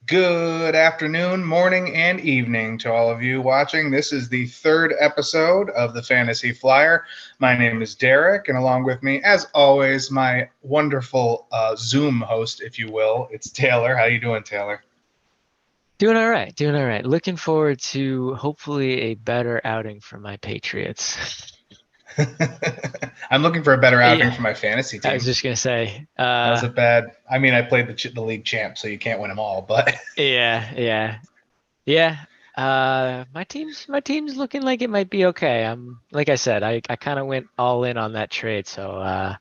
Good afternoon, morning, and evening to all of you watching. This is the third episode of the Fantasy Flyer. My name is Derek, and along with me, as always, my wonderful Zoom host, if you will, it's Taylor. How you doing, Taylor? Doing all right, doing all right. Looking forward to hopefully a better outing for my Patriots. I'm looking for a better outing Yeah, for my fantasy I was team. just gonna say, That was a bad. I mean, I played the league champ, so you can't win them all. But yeah. My team's looking like it might be okay. Like I said, I kind of went all in on that trade, so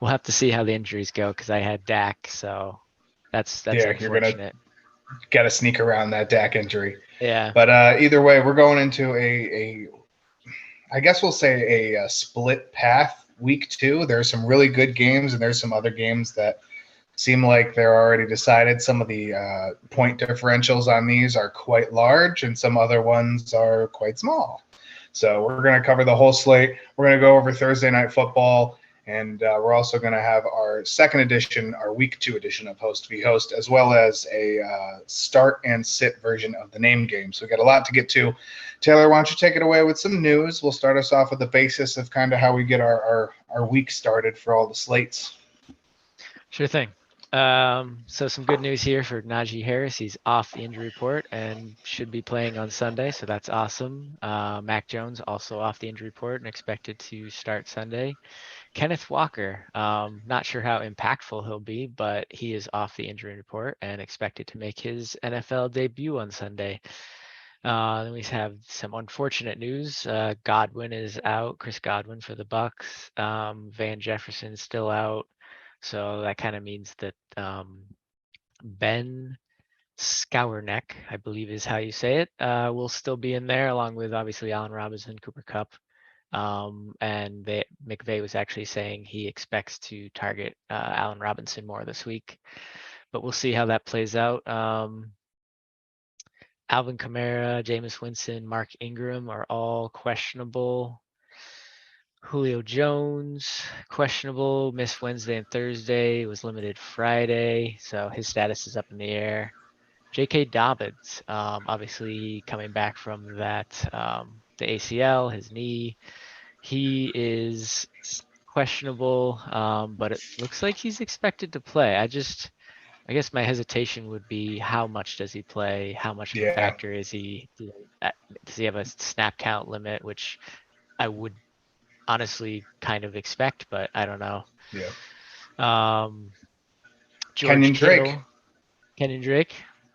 we'll have to see how the injuries go because I had Dak, so that's yeah, you're gonna unfortunate. got to sneak around that Dak injury. Yeah, But either way, we're going into a I guess we'll say a split path week two. There's some really good games, and there's some other games that seem like they're already decided. Some of the point differentials on these are quite large, and some other ones are quite small. So we're going to cover the whole slate. We're going to go over Thursday night football, and we're also going to have our second edition, our week two edition of Host v Host, as well as a start and sit version of the name game. So we got a lot to get to. Taylor, why don't you take it away with some news? We'll start us off with the basis of kind of how we get our week started for all the slates. sure thing. So some good news here for Najee Harris. He's off the injury report and should be playing on Sunday, so that's awesome. Mac Jones also off the injury report and expected to start Sunday. Kenneth Walker, not sure how impactful he'll be, but he is off the injury report and expected to make his NFL debut on Sunday. Then we have some unfortunate news. Godwin is out. Chris Godwin for the Bucks. Van Jefferson's still out. So that kind of means that Ben Scourneck, I believe is how you say it, will still be in there, along with obviously Allen Robinson, Cooper Cup. And McVay was actually saying he expects to target Allen Robinson more this week, but we'll see how that plays out. Alvin Kamara, Jameis Winston, Mark Ingram are all questionable. Julio Jones, questionable, missed Wednesday and Thursday, was limited Friday, so his status is up in the air. J.K. Dobbins, obviously coming back from that, the ACL, his knee, he is questionable, but it looks like he's expected to play. I guess my hesitation would be how much does he play? How much of a Yeah, factor is he? Does he have a snap count limit, which I would honestly kind of expect, but I don't know. yeah. Um, George Kenyon Drake. Kittle, Kenyon Drake.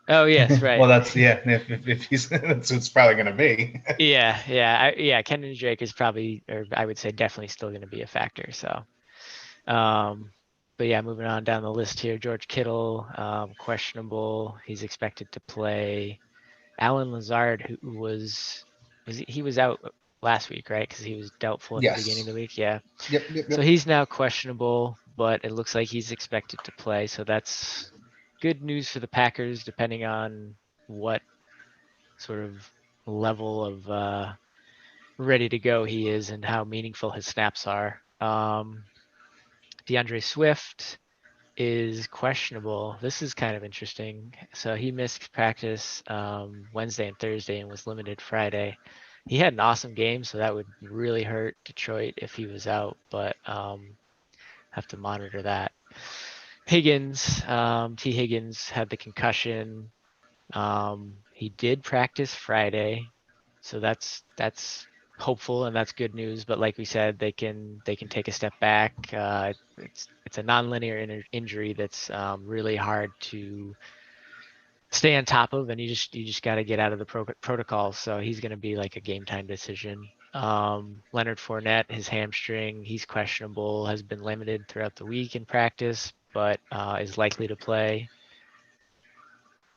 Oh yes, right. Well, that's yeah. If he's that's what it's probably going to be. Yeah. Kenyon Drake is probably, or I would say definitely still going to be a factor. So, um, but yeah, moving on down the list here, George Kittle, questionable. He's expected to play. Alan Lazard, who he was out last week, right? Because he was doubtful at the beginning of Yes. the week. Yeah. Yep. Yep. So Yep. he's now questionable, but it looks like he's expected to play. So that's good news for the Packers, depending on what sort of level of ready to go he is and how meaningful his snaps are. DeAndre Swift is questionable. This is kind of interesting. So he missed practice Wednesday and Thursday and was limited Friday. He had an awesome game, so that would really hurt Detroit if he was out, but have to monitor that. Higgins, T. Higgins had the concussion. He did practice Friday, so that's hopeful and that's good news. But like we said, they can take a step back. It's a nonlinear injury that's really hard to stay on top of, and you just got to get out of the protocol. So he's going to be like a game time decision. Leonard Fournette, his hamstring, he's questionable, has been limited throughout the week in practice, but is likely to play.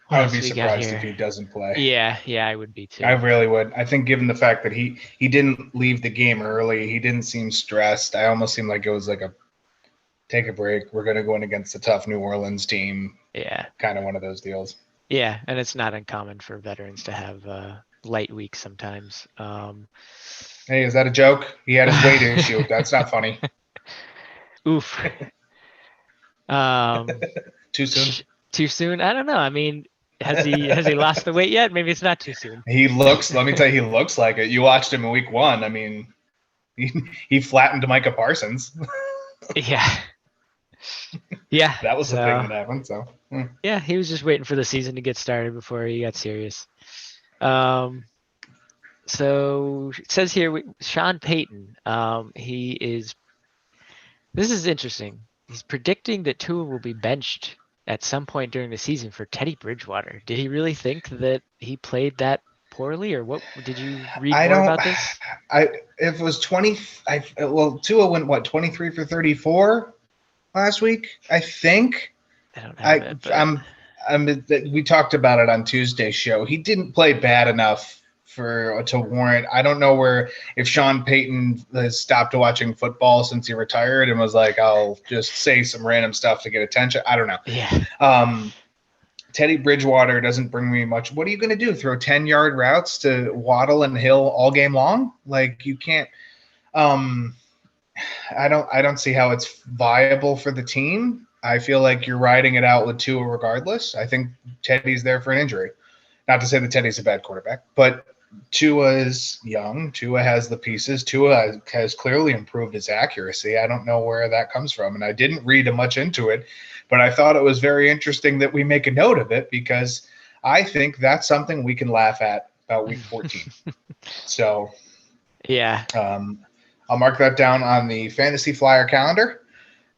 What I would be else we got surprised if here? he doesn't play. Yeah, I would be I too. really would. I think, given the fact that he didn't leave the game early, he didn't seem stressed. I almost seemed like it was like a take a break. We're going to go in against a tough New Orleans team, Yeah, kind of one of those deals. yeah, and it's not uncommon for veterans to have light weeks sometimes. Hey, is that a joke? He had his weight issue. That's not funny. Oof. Um, Too soon. too soon? I don't know. I mean, Has he lost the weight yet? Maybe it's not too soon. Let me tell you, he looks like it. You watched him in week 1. I mean, he flattened Micah Parsons. Yeah. Yeah. That was the thing So that happened. So yeah, he was just waiting for the season to get started before he got serious. So it says here, Sean Payton, this is interesting. He's predicting that Tua will be benched at some point during the season for Teddy Bridgewater. Did he really think that he played that poorly, or what? Did you read I more don't. about this? If it was 20, Tua went what 23 for 34 last week. I think. I don't have it, but We talked about it on Tuesday's show. He didn't play bad enough to warrant. I don't know if Sean Payton has stopped watching football since he retired and was like, I'll just say some random stuff to get attention. I don't know. yeah. Teddy Bridgewater doesn't bring me much. What are you going to do? Throw 10-yard routes to Waddle and Hill all game long? Like, you can't. I don't see how it's viable for the team. I feel like you're riding it out with Tua regardless. I think Teddy's there for an injury. Not to say that Teddy's a bad quarterback, but Tua is young. Tua has the pieces. Tua has clearly improved his accuracy. I don't know where that comes from, and I didn't read much into it, but I thought it was very interesting that we make a note of it because I think that's something we can laugh at about week 14. So Yeah. I'll mark that down on the Fantasy Flyer calendar,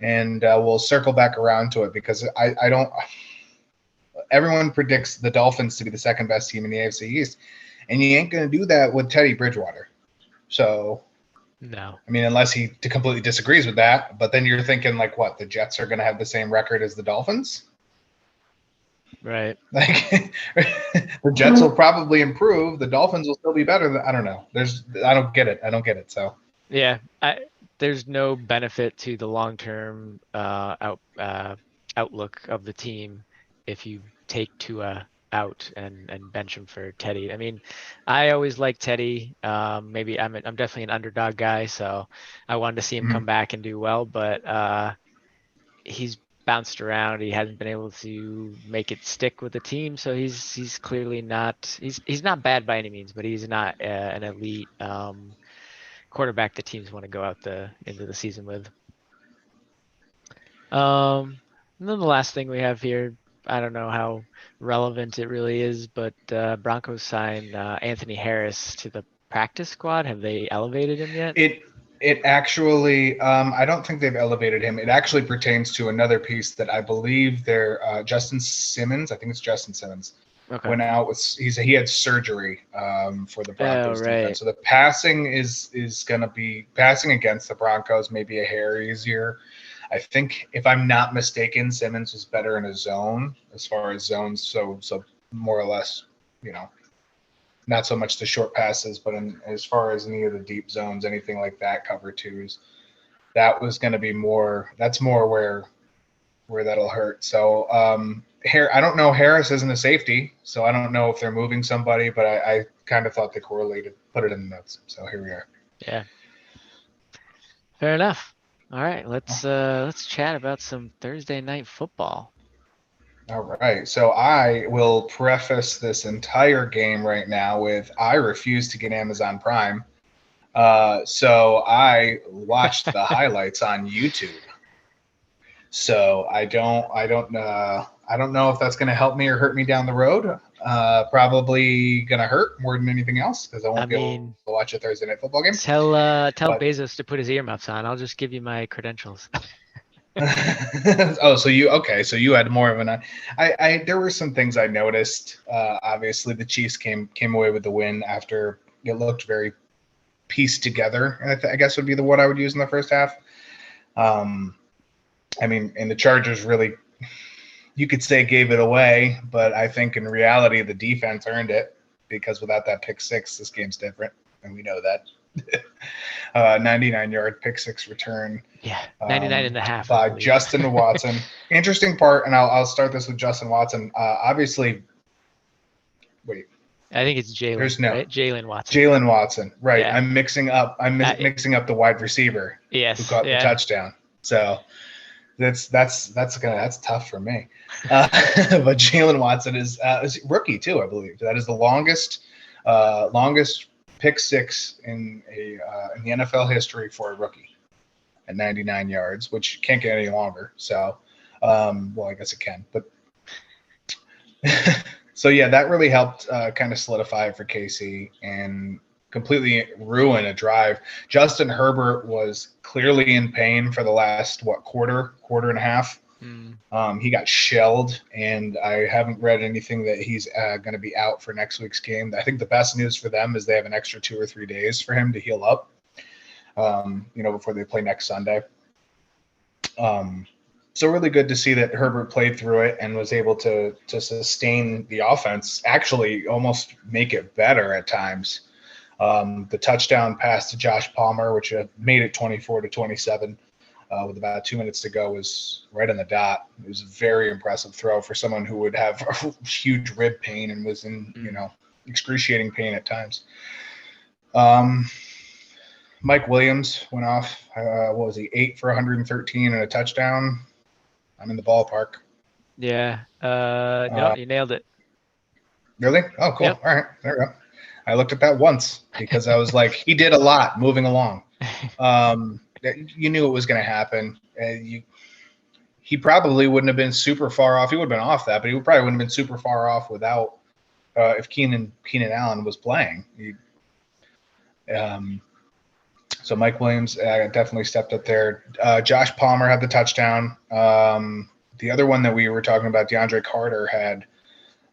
and we'll circle back around to it because I don't – everyone predicts the Dolphins to be the second best team in the AFC East, and you ain't going to do that with Teddy Bridgewater. So, No. I mean, unless he completely disagrees with that, but then you're thinking like what? The Jets are going to have the same record as the Dolphins? Right. Like the Jets will probably improve. The Dolphins will still be better. I don't know. I don't get it. So. Yeah, there's no benefit to the long-term outlook of the team if you take Tua out and bench him for Teddy. I mean, I always like Teddy. Maybe I'm definitely an underdog guy, so I wanted to see him come back and do well, but he's bounced around. He hasn't been able to make it stick with the team, so he's clearly not he's not bad by any means, but he's not an elite quarterback that teams want to go out into the season with. And then the last thing we have here, I don't know how relevant it really is, but Broncos signed Anthony Harris to the practice squad. Have they elevated him yet? It actually, I don't think they've elevated him. It actually pertains to another piece that I believe they're Justin Simmons. I think it's Justin Simmons. Okay. Went out with he had surgery for the Broncos defense. So the passing is going to be passing against the Broncos maybe a hair easier. I think if I'm not mistaken, Simmons was better in a zone as far as zones. So more or less, not so much the short passes, but as far as any of the deep zones, anything like that, cover twos, that was going to be more. That's more where that'll hurt. So I don't know. Harris isn't a safety, so I don't know if they're moving somebody, but I kind of thought they correlated. Put it in the notes. So here we are. Yeah. Fair enough. All right, let's chat about some Thursday night football. All right. So I will preface this entire game right now with I refuse to get Amazon Prime. So I watched the highlights on YouTube. So I don't know if that's going to help me or hurt me down the road. Probably going to hurt more than anything else because I won't be able to watch a Thursday night football game. Tell Bezos to put his earmuffs on. I'll just give you my credentials. Oh, so you had more of an there were some things I noticed. Obviously the Chiefs came away with the win after it looked very pieced together. I guess would be the word I would use in the first half. I mean, and the Chargers really, you could say gave it away, but I think in reality the defense earned it because without that pick six, this game's different, and we know that. 99-yard pick six return. Yeah, 99 and a half. By Justin Watson. Interesting part, and I'll start this with Justin Watson. Obviously, wait. I think it's Jalen. There's no right? Jalen Watson. Jalen Watson, right? Yeah. I'm mixing up the wide receiver. Yes. Who caught the touchdown. So That's tough for me. But Jalen Watson is rookie too, I believe. That is the longest pick six in the NFL history for a rookie at 99 yards, which can't get any longer. So, well, I guess it can, but so yeah, that really helped kind of solidify it for KC and completely ruin a drive. Justin Herbert was clearly in pain for the last quarter and a half. He got shelled, and I haven't read anything that he's going to be out for next week's game. I think the best news for them is they have an extra 2 or 3 days for him to heal up, before they play next Sunday. So really good to see that Herbert played through it and was able to sustain the offense, actually almost make it better at times. The touchdown pass to Josh Palmer, which made it 24-27 with about 2 minutes to go, was right on the dot. It was a very impressive throw for someone who would have huge rib pain and was in, excruciating pain at times. Mike Williams went off, what was he, 8 for 113 and a touchdown. I'm in the ballpark. Yeah. No, you nailed it. Really? Oh, cool. Yep. All right. There we go. I looked at that once because I was like, he did a lot moving along. You knew it was going to happen. He probably wouldn't have been super far off. He would have been off that, but he probably wouldn't have been super far off without if Keenan Allen was playing. So Mike Williams definitely stepped up there. Josh Palmer had the touchdown. The other one that we were talking about, DeAndre Carter, had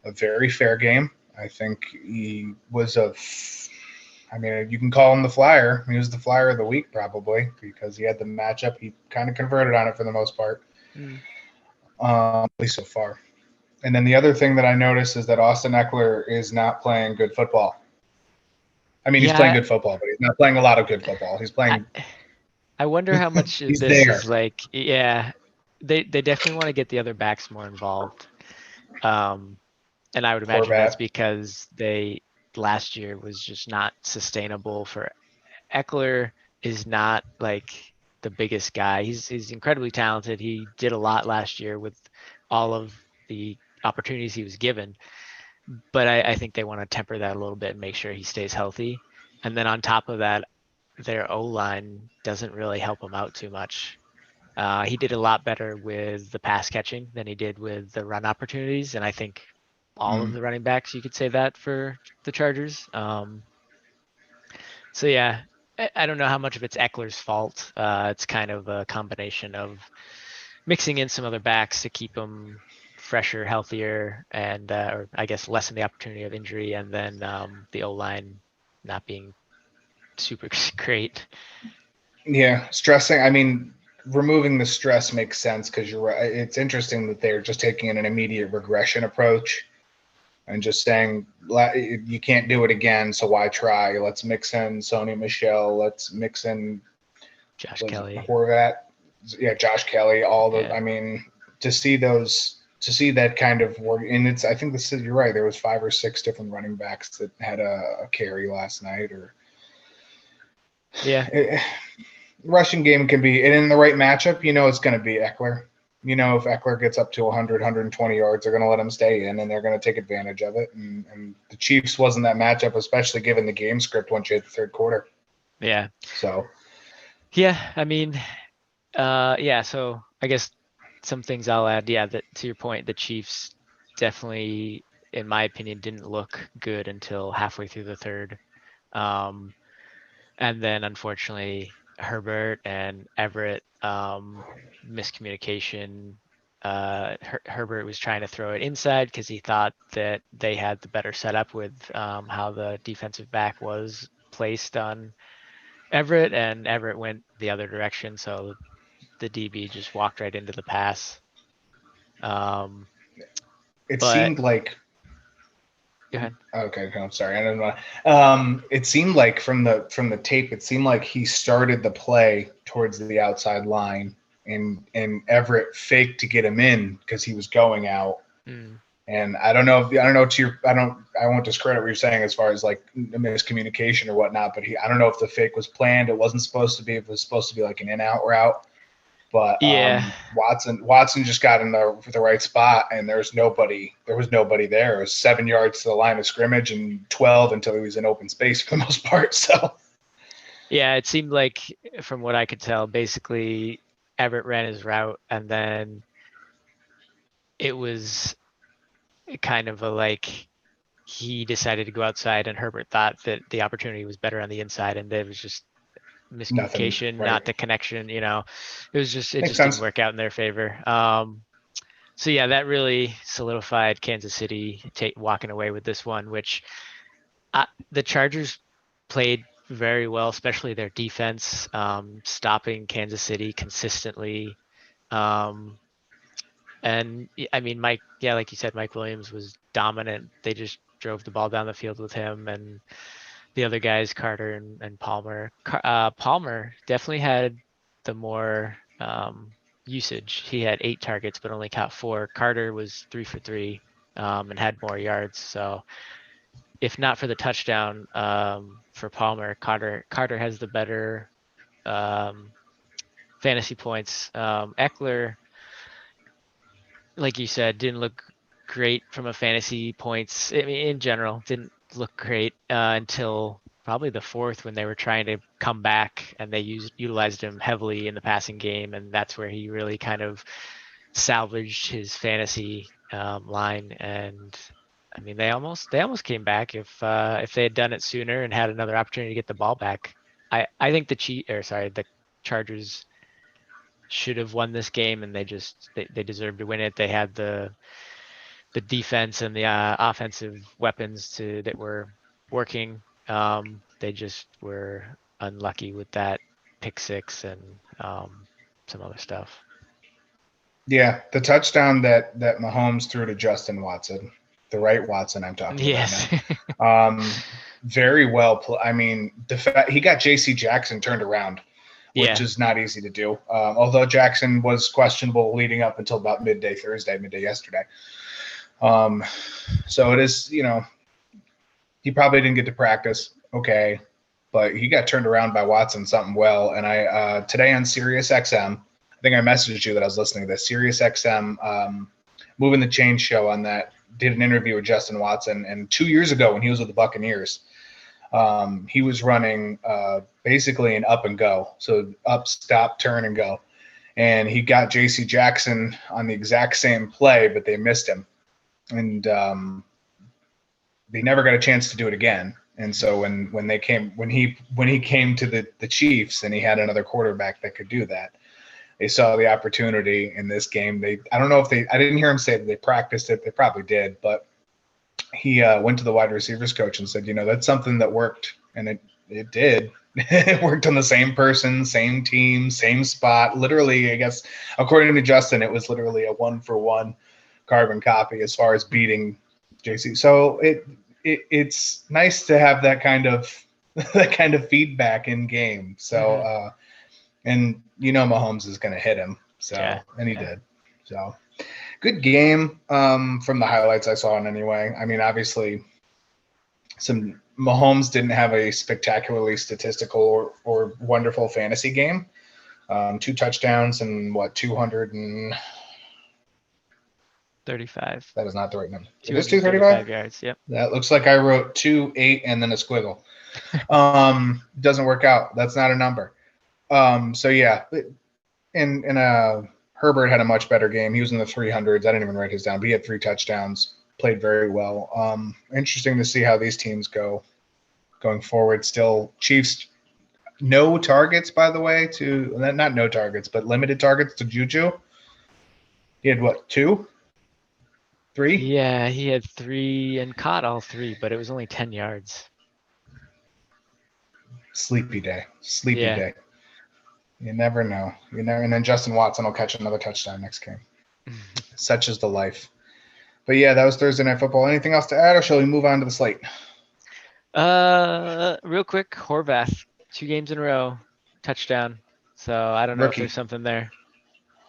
a very fair game. I think he was you can call him the flyer. He was the flyer of the week probably because he had the matchup. He kind of converted on it for the most part, at least so far. And then the other thing that I noticed is that Austin Eckler is not playing good football. I mean, he's playing good football, but he's not playing a lot of good football. He's playing. I wonder how much this is like. Yeah, they definitely want to get the other backs more involved. And I would imagine that's because last year was just not sustainable for Eckler. Is not like the biggest guy. He's incredibly talented. He did a lot last year with all of the opportunities he was given. But I think they want to temper that a little bit and make sure he stays healthy. And then on top of that, their O-line doesn't really help him out too much. He did a lot better with the pass catching than he did with the run opportunities. And I think all of the running backs, you could say that for the Chargers. So yeah, I don't know how much of it's Eckler's fault. It's kind of a combination of mixing in some other backs to keep him fresher, healthier, and or I guess lessen the opportunity of injury, and then the O-line not being super great. Yeah, stressing. I mean, removing the stress makes sense because you're right. It's interesting that they're just taking an immediate regression approach and just saying you can't do it again, so why try? Let's mix in Sony Michel. Let's mix in Josh Kelly, Horvat. Yeah, Josh Kelly. I mean, to see that kind of work, and I think you're right. There was 5 or 6 different running backs that had a carry last night, rushing game can be, and in the right matchup, it's going to be Eckler. If Eckler gets up to 100, 120 yards, they're going to let him stay in, and they're going to take advantage of it. And the Chiefs wasn't that matchup, especially given the game script once you hit the third quarter. Yeah. So. Yeah, I mean, so I guess some things I'll add. Yeah, that to your point, the Chiefs definitely, in my opinion, didn't look good until halfway through the third. And then unfortunately, Herbert and Everett miscommunication. Herbert was trying to throw it inside because he thought that they had the better setup with how the defensive back was placed on Everett, and Everett went the other direction, so the DB just walked right into the pass. Seemed like. Go ahead. Okay, I'm sorry. I don't know. It seemed like from the tape, it seemed like he started the play towards the outside line, and Everett faked to get him in because he was going out. And I don't know. I won't discredit what you're saying as far as like miscommunication or whatnot. But I don't know if the fake was planned. It wasn't supposed to be. If it was supposed to be like an in-out route. But Yeah. Watson just got in the right spot, and there was nobody there. It was 7 yards to the line of scrimmage and 12 until he was in open space for the most part. So Yeah, it seemed like, from what I could tell, basically Everett ran his route, and then it was kind of a like he decided to go outside, and Herbert thought that the opportunity was better on the inside, and there was just nothing miscommunication, right. not the connection. It just Makes didn't sense. work out in their favor. So yeah, that really solidified Kansas City walking away with this one, which the Chargers played very well, especially their defense, stopping Kansas City consistently. Um, and I mean, like you said, Mike Williams was dominant. They just drove the ball down the field with him and the other guys, Carter and Palmer. Palmer definitely had the more usage. He had 8 targets, but only caught 4. Carter was 3 for 3 and had more yards. So if not for the touchdown for Palmer, Carter has the better um, fantasy points. Eckler, like you said, didn't look great from a fantasy points. I mean, in general, didn't look great until probably the fourth when they were trying to come back and they utilized him heavily in the passing game, and that's where he really kind of salvaged his fantasy line. And I mean, they almost came back if they had done it sooner and had another opportunity to get the ball back. I think the Chargers should have won this game, and they deserved to win it. They had the defense and the offensive weapons that were working. They just were unlucky with that pick six and some other stuff. Yeah, the touchdown that Mahomes threw to Justin Watson, the right Watson I'm talking about Yes. now. Very well. I mean, he got J.C. Jackson turned around, which Yeah. is not easy to do. Although Jackson was questionable leading up until about midday yesterday. So it is, he probably didn't get to practice. Okay, but he got turned around by Watson something well. And I today on Sirius XM, I think I messaged you that I was listening to this. Sirius XM, Moving the Chain show on that, did an interview with Justin Watson. And 2 years ago when he was with the Buccaneers, he was running basically an up and go. So up, stop, turn, and go. And he got J.C. Jackson on the exact same play, but they missed him. And they never got a chance to do it again. And so when he came to the Chiefs and he had another quarterback that could do that, they saw the opportunity in this game. I don't know if I didn't hear him say that they practiced it. They probably did, but he went to the wide receivers coach and said, that's something that worked. And it did. It worked on the same person, same team, same spot. Literally, I guess, according to Justin, it was literally a 1-for-1 carbon copy as far as beating JC. So it's nice to have that kind of feedback in game. So and Mahomes is going to hit him. So Yeah. And he did. So good game from the highlights I saw in anyway. I mean, obviously, Mahomes didn't have a spectacularly statistical or wonderful fantasy game. 2 touchdowns and 235. 35. That is not the right number. It is 235 235 yards. Yep. That looks like I wrote 2, 8, and then a squiggle. Doesn't work out. That's not a number. So yeah, and Herbert had a much better game. He was in the 300s. I didn't even write his down, but he had 3 touchdowns. Played very well. Interesting to see how these teams go going forward. Still, Chiefs, no targets, by the way, not no targets, but limited targets to Juju. He had 2? 3? Yeah, he had 3 and caught all 3, but it was only 10 yards. Sleepy day. Yeah. You never know. And then Justin Watson will catch another touchdown next game. Such is the life. But yeah, that was Thursday Night Football. Anything else to add, or shall we move on to the slate? Real quick, Horvath, 2 games in a row, touchdown. So I don't know if there's something there.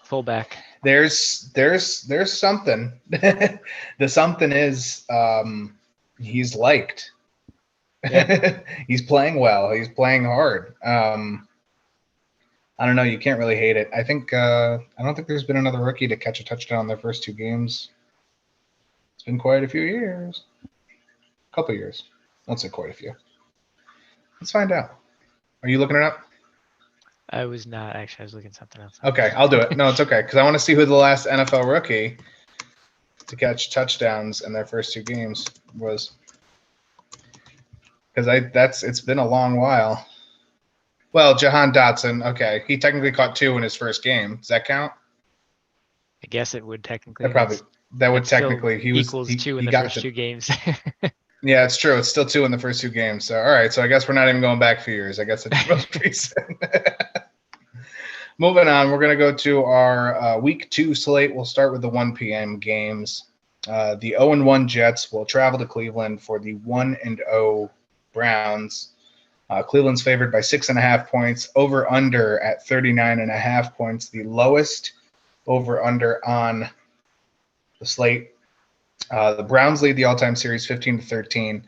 Fullback. There's something. The something is he's liked. Yeah. He's playing well. He's playing hard. I don't know. You can't really hate it. I think I don't think there's been another rookie to catch a touchdown in their first 2 games. It's been quite a few years. A couple years. Don't say quite a few. Let's find out. Are you looking it up? I was not actually. I was looking something else. Okay, I'll do it. No, it's okay because I want to see who the last NFL rookie to catch touchdowns in their first 2 games was. Because it's been a long while. Well, Jahan Dotson. Okay, he technically caught 2 in his first game. Does that count? I guess it would technically. That probably that would That still technically equals 2 in he the got first to 2 games. Yeah, it's true. It's still 2 in the first 2 games. So, all right. So, I guess we're not even going back a few years. I guess it's most recent. Moving on, we're going to go to our week 2 slate. We'll start with the 1 p.m. games. The 0-1 Jets will travel to Cleveland for the 1-0 Browns. Cleveland's favored by 6.5 points. Over under at 39.5 points. The lowest over under on the slate. The Browns lead the all-time series 15-13.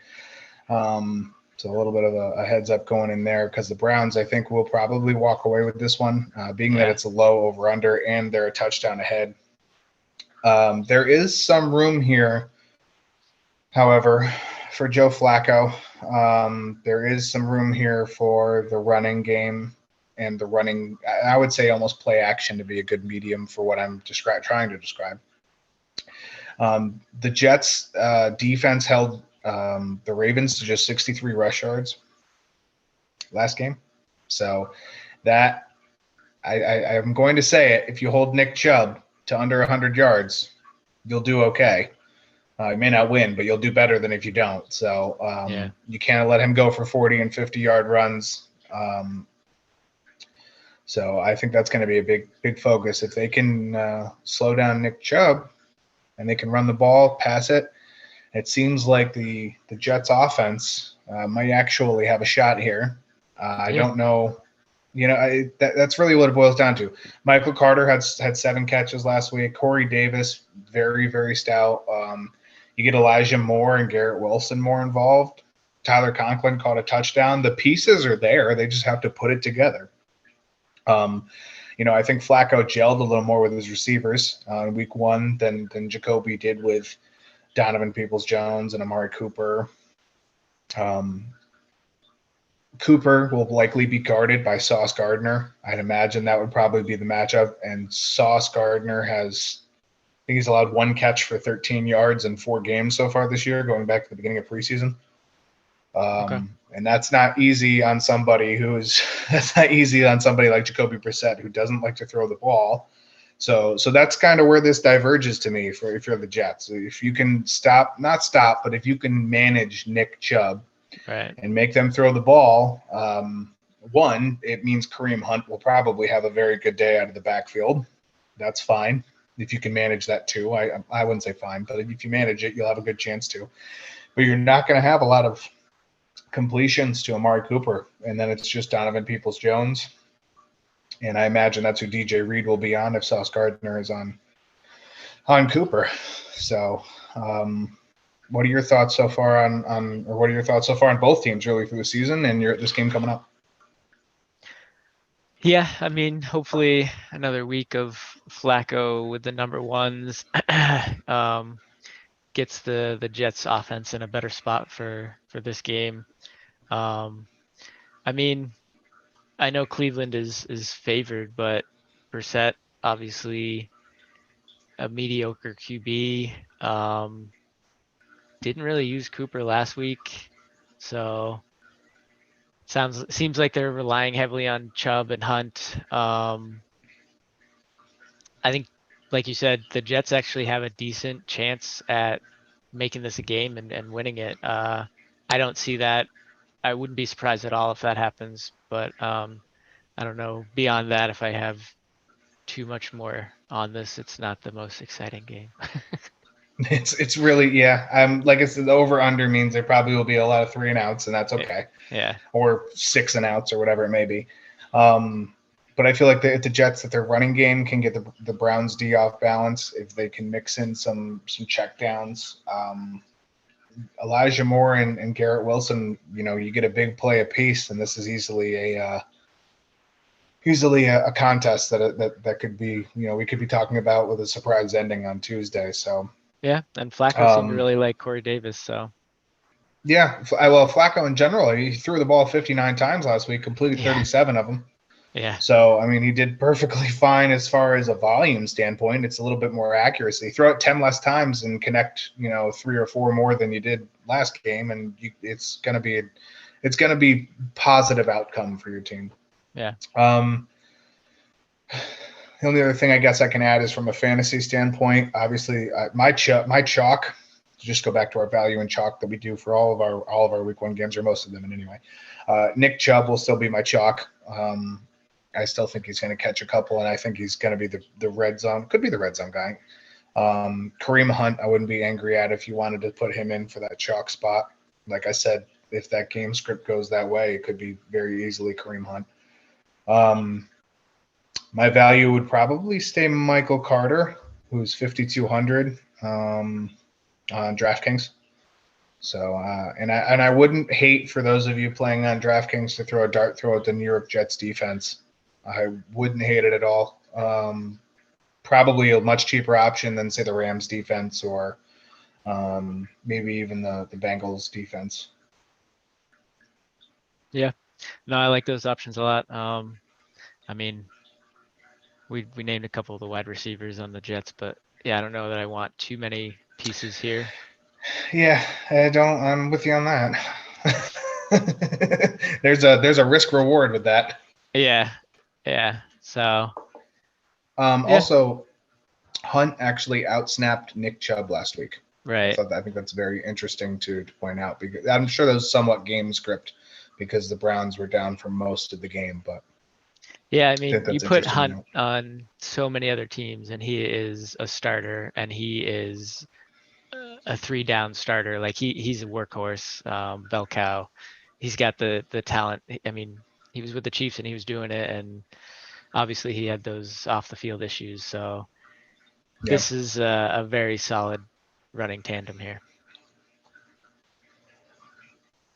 So a little bit of a heads up going in there because the Browns, I think, will probably walk away with this one, being that it's a low over-under and they're a touchdown ahead. There is some room here, however, for Joe Flacco. There is some room here for the running game and the running, I would say almost play action to be a good medium for what I'm trying to describe. The Jets defense held the Ravens to just 63 rush yards last game. So that I'm going to say it. If you hold Nick Chubb to under 100 yards, you'll do okay. You may not win, but you'll do better than if you don't. So you can't let him go for 40 and 50-yard runs. So I think that's going to be a big focus. If they can slow down Nick Chubb and they can run the ball, pass it, it seems like the Jets offense might actually have a shot here. I don't know. That's really what it boils down to. Michael Carter had 7 catches last week. Corey Davis, very, very stout. You get Elijah Moore and Garrett Wilson more involved. Tyler Conklin caught a touchdown. The pieces are there. They just have to put it together. I think Flacco gelled a little more with his receivers in week 1 than Jacoby did with Donovan Peoples-Jones and Amari Cooper. Cooper will likely be guarded by Sauce Gardner. I'd imagine that would probably be the matchup. And Sauce Gardner I think he's allowed 1 catch for 13 yards in 4 games so far this year, going back to the beginning of preseason. And that's not easy on somebody like Jacoby Brissett, who doesn't like to throw the ball. So that's kind of where this diverges to me if you're the Jets. If you can but if you can manage Nick Chubb and make them throw the ball, one, it means Kareem Hunt will probably have a very good day out of the backfield. That's fine. If you can manage that too. I wouldn't say fine, but if you manage it, you'll have a good chance to. But you're not going to have a lot of completions to Amari Cooper, and then it's just Donovan Peoples-Jones. And I imagine that's who DJ Reed will be on if Sauce Gardner is on Cooper. So what are your thoughts so far on both teams really for the season and this game coming up? Yeah, I mean, hopefully another week of Flacco with the number ones gets the Jets offense in a better spot for this game. I mean, I know Cleveland is favored, but Brissett, obviously a mediocre QB. Didn't really use Cooper last week, so seems like they're relying heavily on Chubb and Hunt. I think, like you said, the Jets actually have a decent chance at making this a game and winning it. I don't see that. I wouldn't be surprised at all if that happens, but I don't know. Beyond that, if I have too much more on this, it's not the most exciting game. It's really, like I said, the over under means there probably will be a lot of 3 and outs, and that's okay. Yeah. Or 6 and outs or whatever it may be. But I feel like the Jets, that their running game can get the Browns D off balance if they can mix in some check downs. Elijah Moore and Garrett Wilson, you get a big play apiece, and this is easily easily a contest that could be, we could be talking about with a surprise ending on Tuesday. So Yeah, and Flacco seemed to um, really like Corey Davis, so yeah, well, Flacco in general, he threw the ball 59 times last week, completed yeah, 37 of them. yeah, So, I mean, he did perfectly fine as far as a volume standpoint. It's a little bit more accuracy. Throw it 10 less times and connect, 3 or 4 more than you did last game, and it's gonna be positive outcome for your team. yeah. The only other thing I guess I can add is from a fantasy standpoint. Obviously, my chalk. To just go back to our value and chalk that we do for all of our week one games, or most of them, in anyway. Nick Chubb will still be my chalk. I still think he's going to catch a couple, and I think he's going to be the red zone. Could be the red zone guy. Kareem Hunt, I wouldn't be angry at if you wanted to put him in for that chalk spot. Like I said, if that game script goes that way, it could be very easily Kareem Hunt. My value would probably stay Michael Carter, who's 5,200 on DraftKings. So, and I wouldn't hate for those of you playing on DraftKings to throw a dart throw at the New York Jets defense. I wouldn't hate it at all. Probably a much cheaper option than, say, the Rams defense, or maybe even the Bengals defense. Yeah, no, I like those options a lot. I mean, we named a couple of the wide receivers on the Jets, but yeah, I don't know that I want too many pieces here. Yeah, I'm with you on that. there's a risk reward with that. Yeah, yeah. So yeah, Also, Hunt actually outsnapped Nick Chubb last week. right. I think that's very interesting to point out, because I'm sure that was somewhat game script because the Browns were down for most of the game, but Yeah, I I think mean, you that's put interesting to Hunt note. on so many other teams, and he is a starter, and he is a 3 down starter. Like he's a workhorse, bell cow. He's got the talent. I mean, he was with the Chiefs and he was doing it, and obviously he had those off the field issues. So Yeah. this is a very solid running tandem here.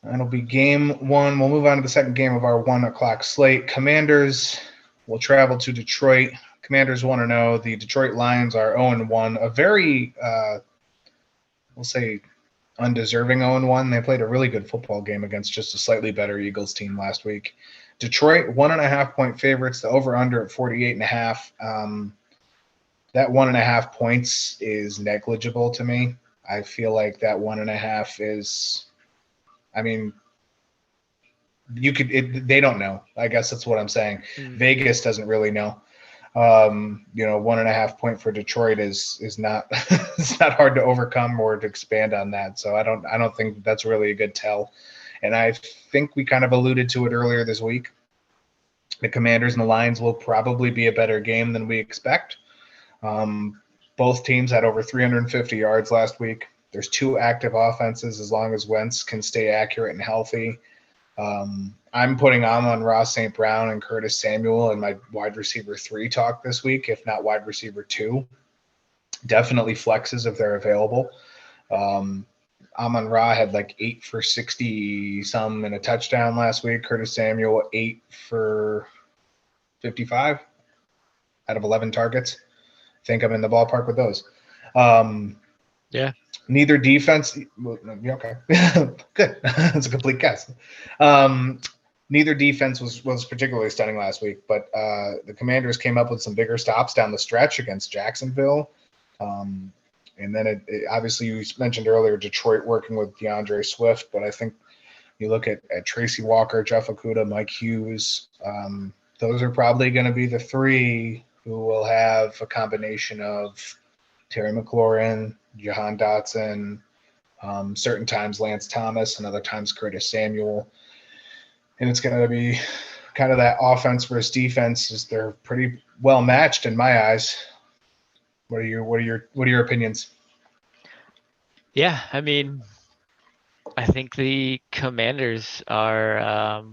That'll be game one. We'll move on to the second game of our 1 o'clock slate. Commanders will travel to Detroit. Commanders 1-0. The Detroit Lions are 0-1. A very, we'll say, undeserving 0-1. They played a really good football game against just a slightly better Eagles team last week. Detroit, 1.5-point favorites. The over-under at 48.5. That 1.5 points is negligible to me. I feel like that 1.5 is, I mean, they don't know. I guess that's what I'm saying. Mm. Vegas doesn't really know. 1.5 point for Detroit is not it's not hard to overcome or to expand on that. So I don't think that's really a good tell. And I think we kind of alluded to it earlier this week. The Commanders and the Lions will probably be a better game than we expect. Both teams had over 350 yards last week. There's 2 active offenses as long as Wentz can stay accurate and healthy. I'm putting Amon-Ra St. Brown and Curtis Samuel in my wide receiver 3 talk this week, if not wide receiver 2. Definitely flexes if they're available. Amon-Ra had like 8 for 60 some and a touchdown last week. Curtis Samuel 8 for 55 out of 11 targets. I think I'm in the ballpark with those. Yeah. Neither defense. Okay, good. That's a complete guess. Neither defense was particularly stunning last week, but the Commanders came up with some bigger stops down the stretch against Jacksonville. And then obviously you mentioned earlier Detroit working with DeAndre Swift, but I think you look at Tracy Walker, Jeff Okudah, Mike Hughes. Those are probably going to be the 3 who will have a combination of Terry McLaurin, Jahan Dotson, certain times Lance Thomas, and other times Curtis Samuel. And it's going to be kind of that offense versus defense. They're pretty well matched in my eyes. What are your opinions? Yeah, I mean, I think the Commanders are,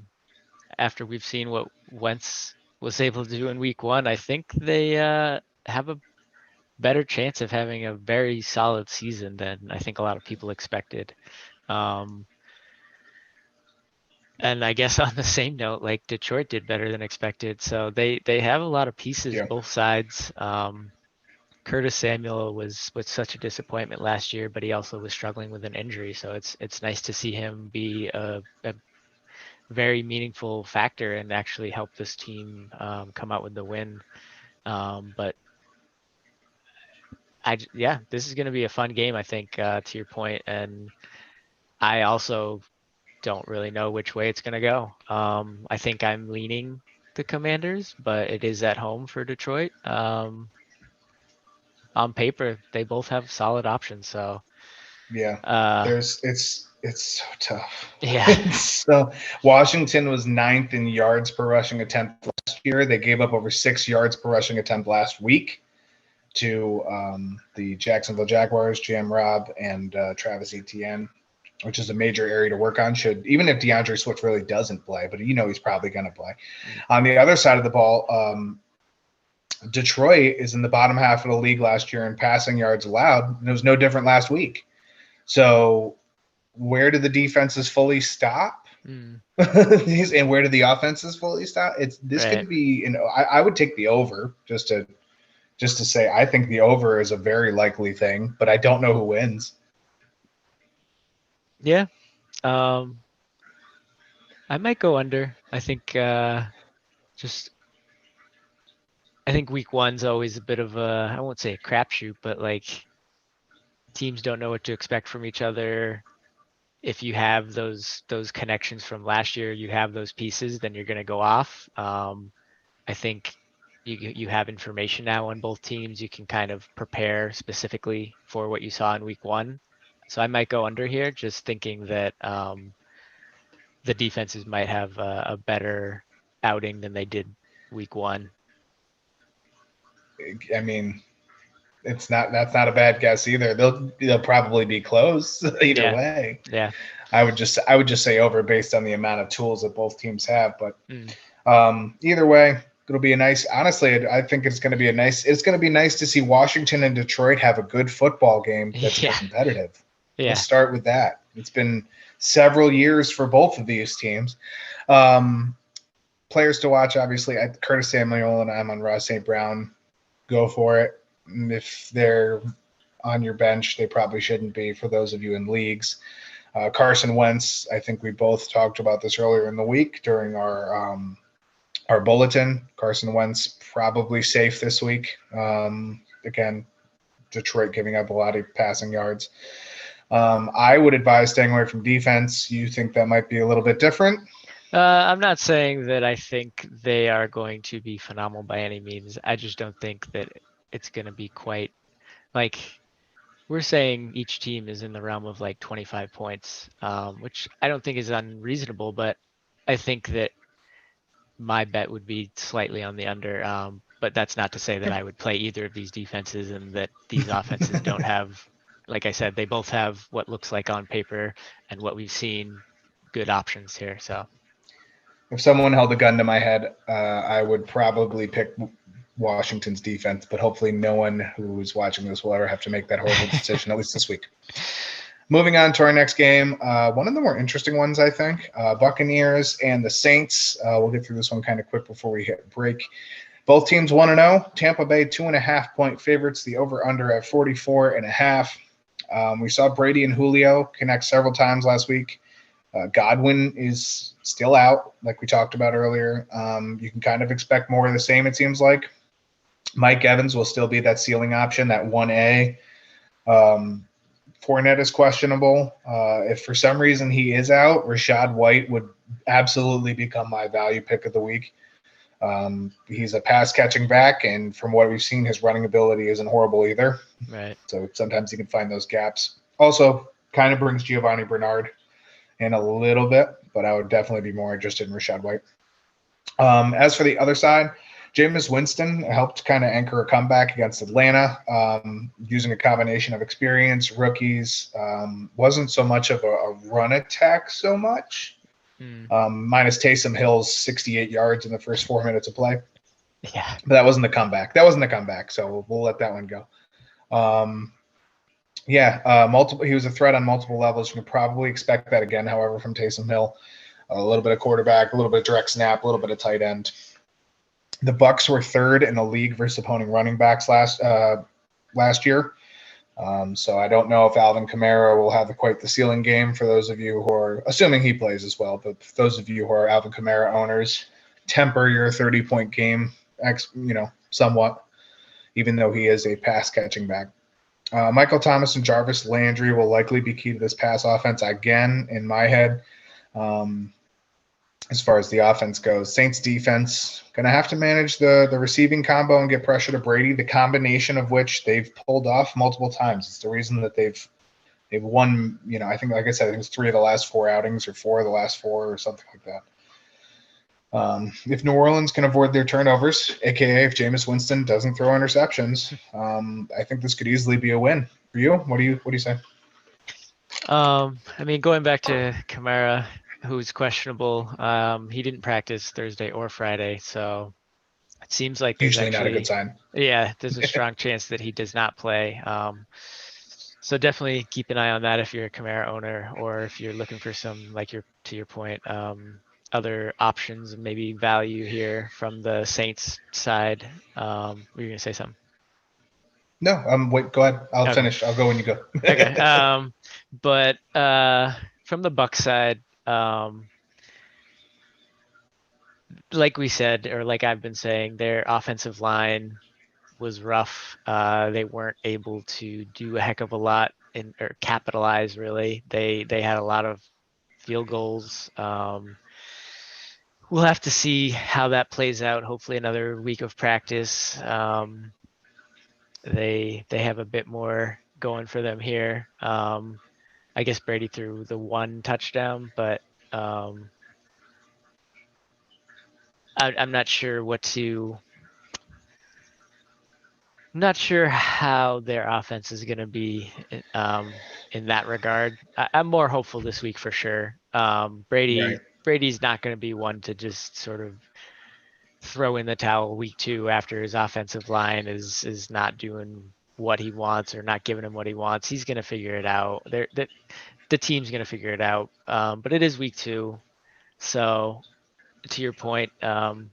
after we've seen what Wentz was able to do in week 1, I think they have a better chance of having a very solid season than I think a lot of people expected. Um, And I guess on the same note, like Detroit did better than expected. So they have a lot of pieces, Yeah. both sides. Curtis Samuel was such a disappointment last year, but he also was struggling with an injury. So it's nice to see him be a very meaningful factor and actually help this team come out with the win. But yeah, this is going to be a fun game, I think, to your point. And I also don't really know which way it's going to go. I think I'm leaning the Commanders, but it is at home for Detroit. On paper, they both have solid options. So, Yeah. uh, It's so tough. yeah, So Washington was ninth in yards per rushing attempt last year. They gave up over 6 yards per rushing attempt last week to the Jacksonville Jaguars, GM Rob and Travis Etienne, which is a major area to work on. Should even if DeAndre Swift really doesn't play, but he's probably going to play. On the other side of the ball, Detroit is in the bottom half of the league last year in passing yards allowed, and it was no different last week. So where do the defenses fully stop? mm, And where do the offenses fully stop? This right. could be, I would take the over just to say I think the over is a very likely thing, but I don't know who wins. Yeah. Um, I might go under. Just I think week one's always a bit of a, I won't say a crapshoot, but like teams don't know what to expect from each other. If you have those connections from last year, you have those pieces, then you're going to go off. I think you have information now on both teams. You can kind of prepare specifically for what you saw in week one. So I might go under here, just thinking that the defenses might have a better outing than they did week one. I mean, that's not a bad guess either. They'll probably be close either Yeah, way. yeah. I would just say over based on the amount of tools that both teams have, but Mm. either way, it'll be a nice. Honestly, I think it's going to be a nice. It's going to be nice to see Washington and Detroit have a good football game that's Yeah, competitive. Let's yeah. start with that. It's been several years for both of these teams. Um, Players to watch, obviously, Curtis Samuel and Amon-Ra St. Brown. Go for it. If they're on your bench, they probably shouldn't be for those of you in leagues. Carson Wentz, I think we both talked about this earlier in the week during our bulletin. Carson Wentz probably safe this week. Again, Detroit giving up a lot of passing yards. I would advise staying away from defense. You think that might be a little bit different? I'm not saying that I think they are going to be phenomenal by any means. I just don't think that it's going to be quite like we're saying each team is in the realm of like 25 points, which I don't think is unreasonable, but I think that my bet would be slightly on the under. But that's not to say that I would play either of these defenses and that these offenses don't have, like I said, they both have what looks like on paper and what we've seen good options here. So, If someone held a gun to my head, I would probably pick Washington's defense, but hopefully no one who's watching this will ever have to make that horrible decision, at least this week. Moving on to our next game, one of the more interesting ones, I think, Buccaneers and the Saints. We'll get through this one kind of quick before we hit break. Both teams 1-0. Tampa Bay 2.5-point favorites. The over/under at 44.5. We saw Brady and Julio connect several times last week. Godwin is still out, like we talked about earlier. You can kind of expect more of the same, it seems like. Mike Evans will still be that ceiling option, that 1A. Fournette is questionable. If for some reason he is out, Rachaad White would absolutely become my value pick of the week. He's a pass-catching back, and from what we've seen, his running ability isn't horrible either. right. So sometimes he can find those gaps. Also, kind of brings Giovanni Bernard in a little bit, but I would definitely be more interested in Rachaad White. As for the other side, Jameis Winston helped kind of anchor a comeback against Atlanta, using a combination of experience, rookies. Wasn't so much of a run attack so much, minus Taysom Hill's 68 yards in the first 4 minutes of play. Yeah. But that wasn't the comeback. So we'll let that one go. Multiple. He was a threat on multiple levels. You can probably expect that again, however, from Taysom Hill. a little bit of quarterback, a little bit of direct snap, a little bit of tight end. The Bucs were third in the league versus opposing running backs last year. So I don't know if Alvin Kamara will have quite the ceiling game for those of you who are, assuming he plays as well, but for those of you who are Alvin Kamara owners, temper your 30-point game, somewhat, even though he is a pass-catching back. Michael Thomas and Jarvis Landry will likely be key to this pass offense again, in my head. As far as the offense goes, Saints defense going to have to manage the receiving combo and get pressure to Brady, the combination of which they've pulled off multiple times. It's the reason that they've won, I think, like I said, I think it's 3 of the last 4 outings or 4 of the last 4 or something like that. If New Orleans can avoid their turnovers, aka if Jameis Winston doesn't throw interceptions, I think this could easily be a win for you. What do you say? Going back to Kamara, who's questionable, he didn't practice Thursday or Friday, so it seems like there's Usually not a good sign. Yeah, there's a strong chance that he does not play. So definitely keep an eye on that if you're a Kamara owner, or if you're looking for some, to your point, other options, maybe value here from the Saints side. Were you gonna say something? No, wait, go ahead. I'll finish. I'll go when you go. Okay. But from the Bucs side, like we said, or like I've been saying, their offensive line was rough. They weren't able to do a heck of a lot or capitalize really. They had a lot of field goals. We'll have to see how that plays out. Hopefully another week of practice. They have a bit more going for them here. I guess Brady threw the 1 touchdown, but I'm not sure not sure how their offense is going to be in that regard. I'm more hopeful this week for sure. Right. Brady's not going to be one to just sort of throw in the towel week 2 after his offensive line is not doing what he wants or not giving him what he wants. He's going to figure it out. The team's going to figure it out. But it is week 2, so to your point, the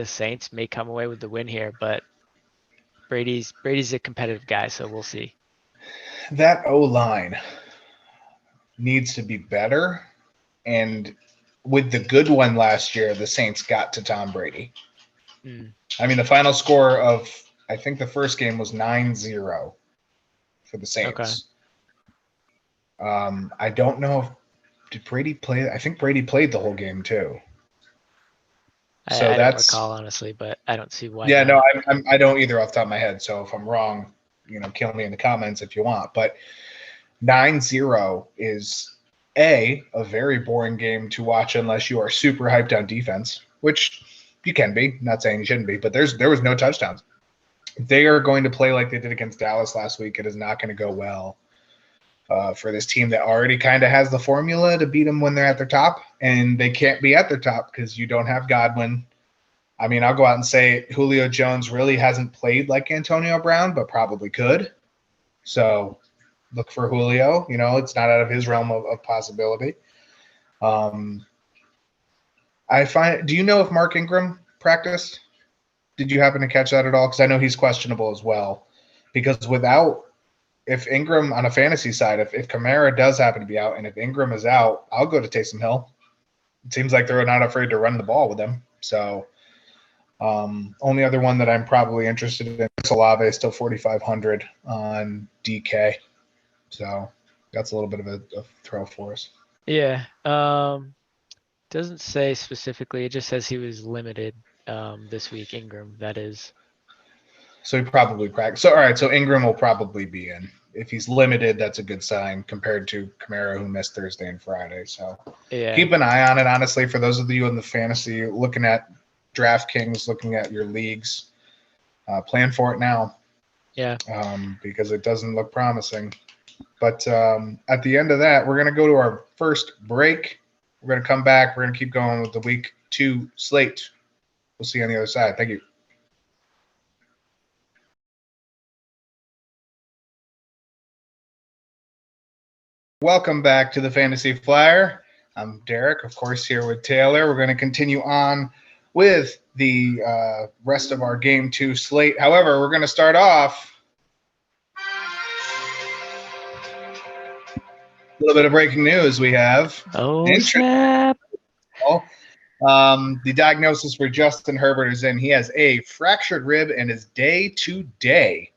Saints may come away with the win here, but Brady's a competitive guy, so we'll see. That O-line needs to be better, and with the good one last year, the Saints got to Tom Brady. The final score of, I think the first game was 9-0 for the Saints. Okay. I don't know did Brady play? I think Brady played the whole game too. I don't recall honestly, but I don't see why. Yeah, not. No, I don't either off the top of my head. So if I'm wrong, kill me in the comments if you want. But 9-0 is a very boring game to watch unless you are super hyped on defense, which you can be. Not saying you shouldn't be, but there was no touchdowns. They are going to play like they did against Dallas last week. It is not going to go well for this team that already kind of has the formula to beat them when they're at their top, and they can't be at their top because you don't have Godwin. I'll go out and say Julio Jones really hasn't played like Antonio Brown, but probably could. So look for Julio. It's not out of his realm of possibility. Do you know if Mark Ingram practiced? Did you happen to catch that at all? Because I know he's questionable as well. Because if Ingram on a fantasy side, if Kamara does happen to be out, and if Ingram is out, I'll go to Taysom Hill. It seems like they're not afraid to run the ball with him. So only other one that I'm probably interested in is Olave, still 4,500 on DK. So that's a little bit of a throw for us. Yeah. Doesn't say specifically. It just says he was limited this week, Ingram, that is. So he probably practiced. So, all right, so Ingram will probably be in. If he's limited, that's a good sign compared to Kamara, who missed Thursday and Friday. So keep an eye on it, honestly, for those of you in the fantasy, looking at DraftKings, looking at your leagues. Plan for it now. Yeah. Because it doesn't look promising. But at the end of that, we're going to go to our first break. We're going to come back. We're going to keep going with the week 2 slate. We'll see you on the other side. Thank you. Welcome back to the Fantasy Flyer. I'm Derek, of course, here with Taylor. We're going to continue on with the rest of our Game 2 slate. However, we're going to start off a little bit of breaking news. We have snap. The diagnosis for Justin Herbert is in. He has a fractured rib and is day to day.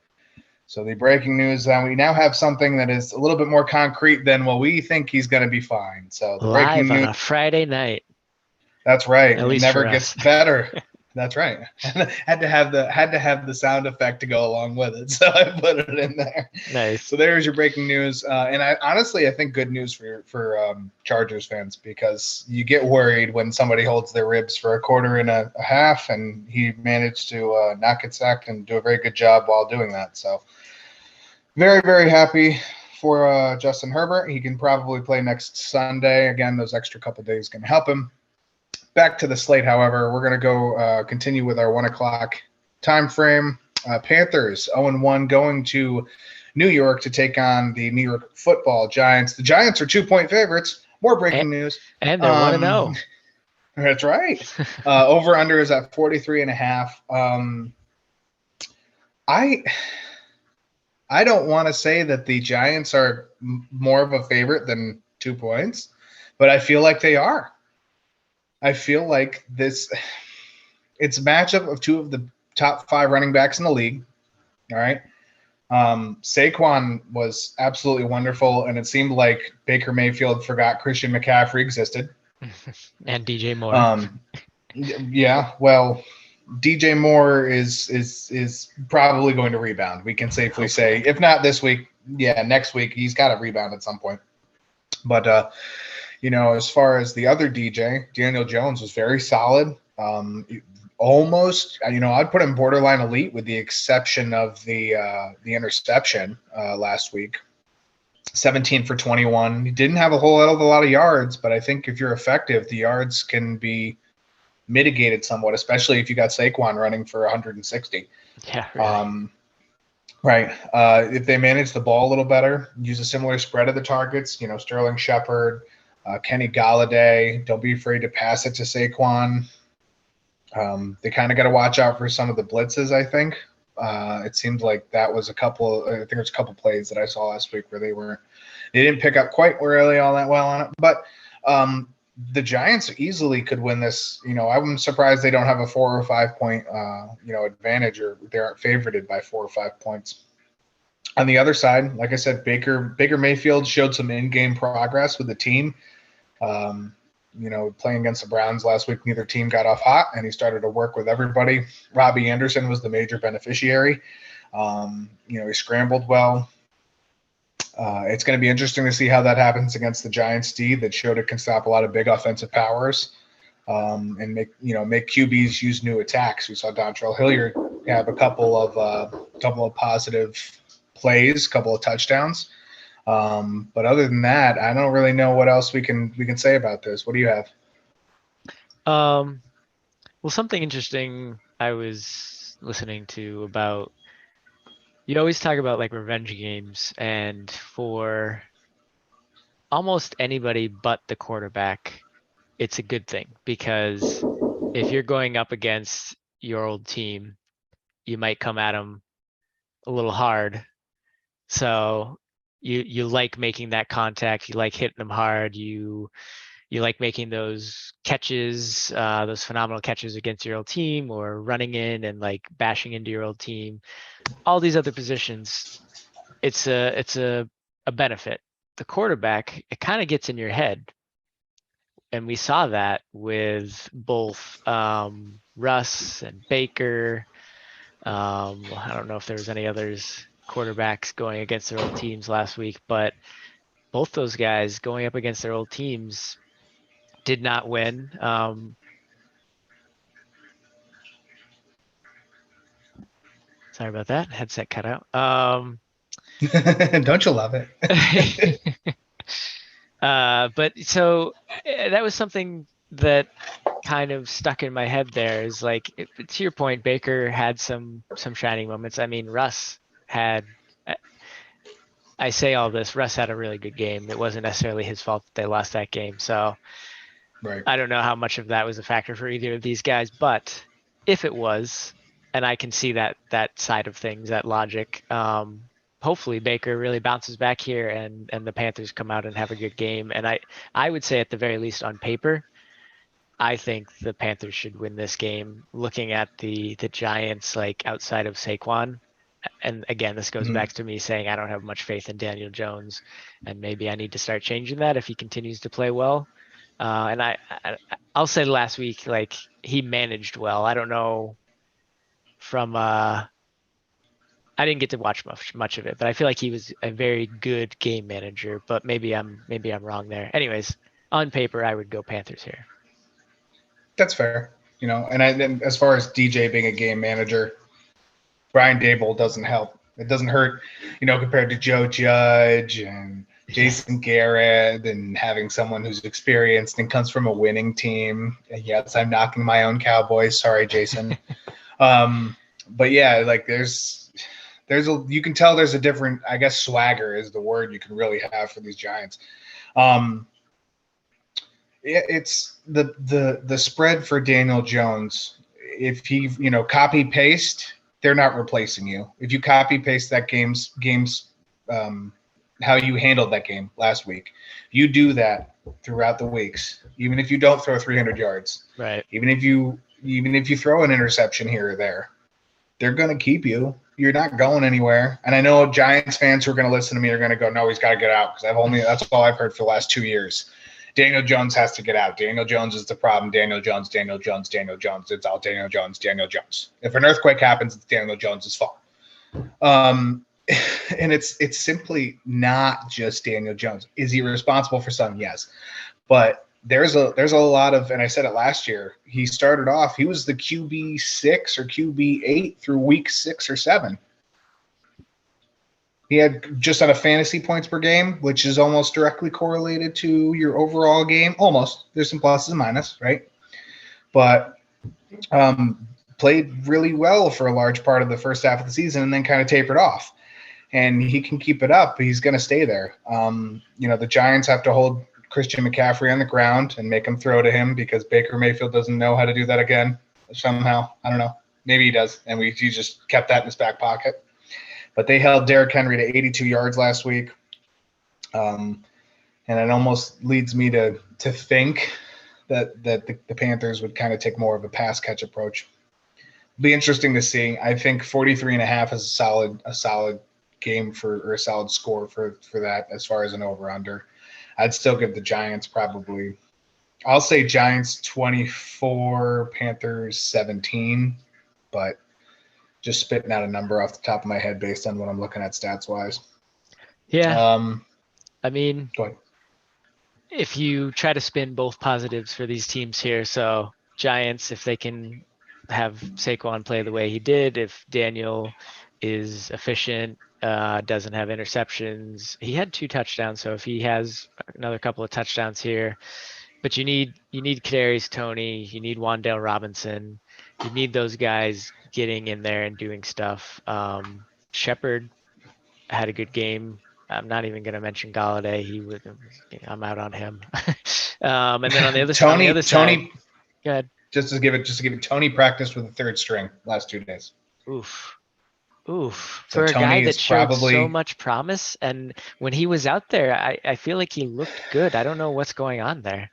So the breaking news, we now have something that is a little bit more concrete than, well, we think he's going to be fine. So the breaking Live on news, a Friday night. that's right. At It least never for gets us. better. That's right. had to have the sound effect to go along with it, so I put it in there. Nice. So there's your breaking news, and I think good news for Chargers fans, because you get worried when somebody holds their ribs for a quarter and a half, and he managed to not get sacked and do a very good job while doing that. So very, very happy for Justin Herbert. He can probably play next Sunday. Again, those extra couple days can help him. Back to the slate, however, we're going to go continue with our 1 o'clock time frame. Panthers 0-1 going to New York to take on the New York Football Giants. The Giants are 2-point favorites. More breaking news. And they're 1-0. That's right. Over under is at 43.5. I don't want to say that the Giants are more of a favorite than 2 points, but I feel like they are. I feel like it's a matchup of two of the top 5 running backs in the league. All right. Saquon was absolutely wonderful, and it seemed like Baker Mayfield forgot Christian McCaffrey existed. And DJ Moore. Yeah, well, DJ Moore is probably going to rebound. We can safely say, if not this week, next week he's got to rebound at some point. But as far as the other DJ, Daniel Jones was very solid. Almost, I'd put him borderline elite with the exception of the interception last week. 17 for 21. He didn't have a lot of yards, but I think if you're effective, the yards can be mitigated somewhat, especially if you got Saquon running for 160. Yeah, really. Right. If they manage the ball a little better, use a similar spread of the targets, Sterling Shepard, Kenny Galladay, don't be afraid to pass it to Saquon. They kind of got to watch out for some of the blitzes, I think. It seemed like that was a couple plays that I saw last week where they didn't pick up quite really all that well on it. But the Giants easily could win this. I'm surprised they don't have a 4 or 5 point, advantage, or they aren't favorited by 4 or 5 points. On the other side, like I said, Baker Mayfield showed some in-game progress with the team. Playing against the Browns last week, neither team got off hot, and he started to work with everybody. Robbie Anderson was the major beneficiary. He scrambled well. It's going to be interesting to see how that happens against the Giants D that showed it can stop a lot of big offensive powers, and make QBs use new attacks. We saw Dontrell Hilliard have a couple of positive plays, couple of touchdowns. But other than that, I don't really know what else we can say about this. What do you have? Well, something interesting I was listening to about, you always talk about like revenge games, and for almost anybody but the quarterback, it's a good thing, because if you're going up against your old team, you might come at them a little hard. So you like making that contact, you like hitting them hard, you like making those catches, those phenomenal catches against your old team, or running in and like bashing into your old team. All these other positions, it's a benefit. The quarterback, it kind of gets in your head. And we saw that with both Russ and Baker. I don't know if there was any others quarterbacks going against their old teams last week, but both those guys going up against their old teams did not win. Sorry about that. Headset cut out. Don't you love it? But so that was something that kind of stuck in my head there, is like, to your point, Baker had some shining moments. I mean, Russ had I say all this. Russ had a really good game. It wasn't necessarily his fault that they lost that game. So Right. I don't know how much of that was a factor for either of these guys, but if it was, and I can see that side of things, that logic, hopefully Baker really bounces back here and the Panthers come out and have a good game. And I would say at the very least on paper, I think the Panthers should win this game. Looking at the Giants, like outside of Saquon, and again, this goes Mhm. back to me saying I don't have much faith in Daniel Jones, and maybe I need to start changing that if he continues to play well. And I'll say last week, like he managed well. I don't know from I didn't get to watch much of it, but I feel like he was a very good game manager. But maybe I'm wrong there. Anyways, on paper, I would go Panthers here. That's fair. And as far as DJ being a game manager, Brian Dable doesn't help. It doesn't hurt, compared to Joe Judge and Yeah, Jason Garrett and having someone who's experienced and comes from a winning team. And yes, I'm knocking my own Cowboys. Sorry, Jason. But yeah, like you can tell there's a different, I guess swagger is the word you can really have for these Giants. Um, it's the spread for Daniel Jones. If he copy paste, they're not replacing you. If you copy paste that game's how you handled that game last week, you do that throughout the weeks. Even if you don't throw 300 yards, right. even if you throw an interception here or there, they're going to keep you. You're not going anywhere. And I know Giants fans who are going to listen to me are going to go, no, he's got to get out because that's all I've heard for the last 2 years. Daniel Jones has to get out. Daniel Jones is the problem. Daniel Jones, Daniel Jones, Daniel Jones. It's all Daniel Jones, Daniel Jones. If an earthquake happens, it's Daniel Jones' fault. And it's simply not just Daniel Jones. Is he responsible for some? Yes. But there's a lot of, and I said it last year, he started off, he was the QB6 or QB8 through week 6 or 7. He had just on a fantasy points per game, which is almost directly correlated to your overall game. Almost. There's some pluses and minuses, right? But played really well for a large part of the first half of the season and then kind of tapered off. And he can keep it up. He's going to stay there. The Giants have to hold Christian McCaffrey on the ground and make him throw to him because Baker Mayfield doesn't know how to do that again somehow. I don't know. Maybe he does, and he just kept that in his back pocket. But they held Derrick Henry to 82 yards last week. And it almost leads me to think that the Panthers would kind of take more of a pass catch approach. Be interesting to see. I think 43.5 is a solid game or a solid score for that as far as an over under. I'd still give the Giants probably. I'll say Giants 24, Panthers 17, but just spitting out a number off the top of my head based on what I'm looking at stats wise. Yeah. I mean, Go ahead. if you try to spin both positives for these teams here, so Giants, if they can have Saquon play the way he did, if Daniel is efficient, doesn't have interceptions, he had 2 touchdowns, so if he has another couple of touchdowns here, but you need Kadarius Toney, you need Wan'Dale Robinson, you need those guys getting in there and doing stuff. Shepard had a good game. I'm not even going to mention Galladay. I'm out on him. And then on the other side, Tony, go ahead. just to give it, Tony practiced with the third string last 2 days. Oof. So For a guy Tony that is showed so probably. much promise, and when he was out there, I feel like he looked good. I don't know what's going on there.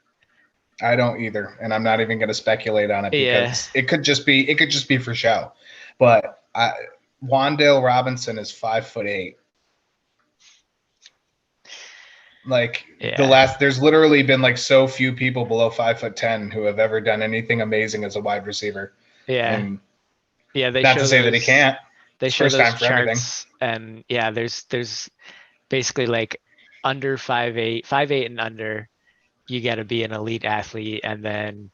I don't either, and I'm not even going to speculate on it Yeah. because it could just be for show. But Wan'Dale Robinson is 5'8". Like Yeah. there's literally been like so few people below 5'10" who have ever done anything amazing as a wide receiver. Yeah. And Yeah, not to say that he can't. they It's show first those time for everything. charts, and yeah, there's basically like under 5'8" and under, you got to be an elite athlete, and then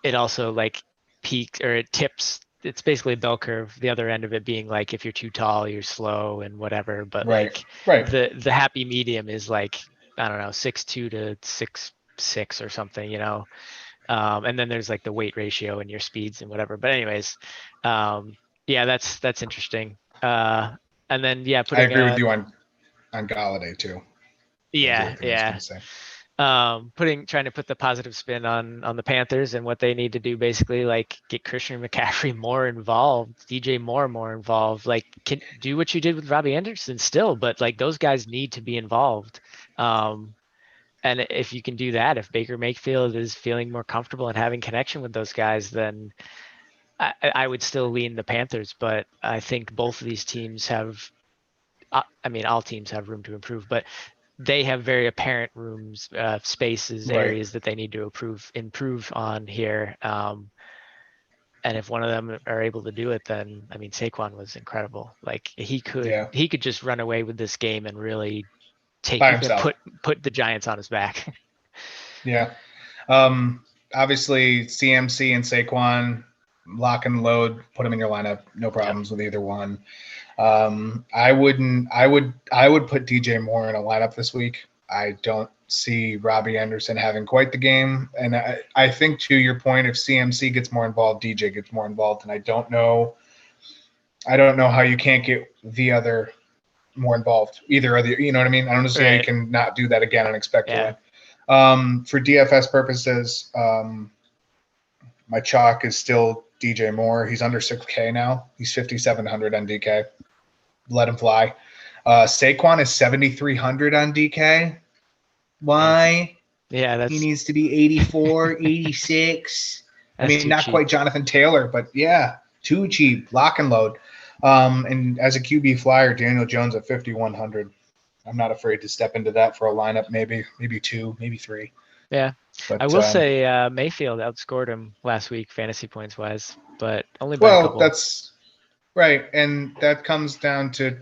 it also like peaks or it tips. It's basically a bell curve. The other end of it being like if you're too tall, you're slow and whatever. But Right. like Right. the happy medium is like, I don't know, 6'2" to 6'6" or something, and then there's like the weight ratio and your speeds and whatever. But anyways, yeah, that's interesting. And then yeah, I putting agree with you on. on Galladay too. That was the other Yeah, thing I was going to say. trying to put the positive spin on the Panthers and what they need to do, basically, like get Christian McCaffrey more involved, DJ Moore more involved, like can do what you did with Robbie Anderson still, but like those guys need to be involved. And if you can do that, if Baker Mayfield is feeling more comfortable and having connection with those guys, then I would still lean the Panthers. But I think both of these teams have, I mean, all teams have room to improve, but they have very apparent rooms, spaces, Right. areas that they need to improve on here. And if one of them are able to do it, then I mean, Saquon was incredible. Like he Yeah. could just run away with this game and really By himself. put the Giants on his back. Yeah. Obviously, CMC and Saquon, lock and load, put them in your lineup. No problems with either one. I would put DJ Moore in a lineup this week. I don't see Robbie Anderson having quite the game. And I think, to your point, if CMC gets more involved, DJ gets more involved. And I don't know how you can't get the other more involved. Either other, you know what I mean? I don't see how you can not do that again and expect to win. For DFS purposes, my chalk is still DJ Moore. He's under 6K now. He's 5,700 on DK. Let him fly. Saquon is 7,300 on DK. Why? Yeah, he needs to be 84, 86. I mean, not cheap. Quite Jonathan Taylor, but yeah, too cheap. Lock and load. And as a QB flyer, Daniel Jones at 5,100. I'm not afraid to step into that for a lineup, maybe 2, maybe 3. Yeah. But I will say Mayfield outscored him last week fantasy points wise, but only by a couple. That's right. And that comes down to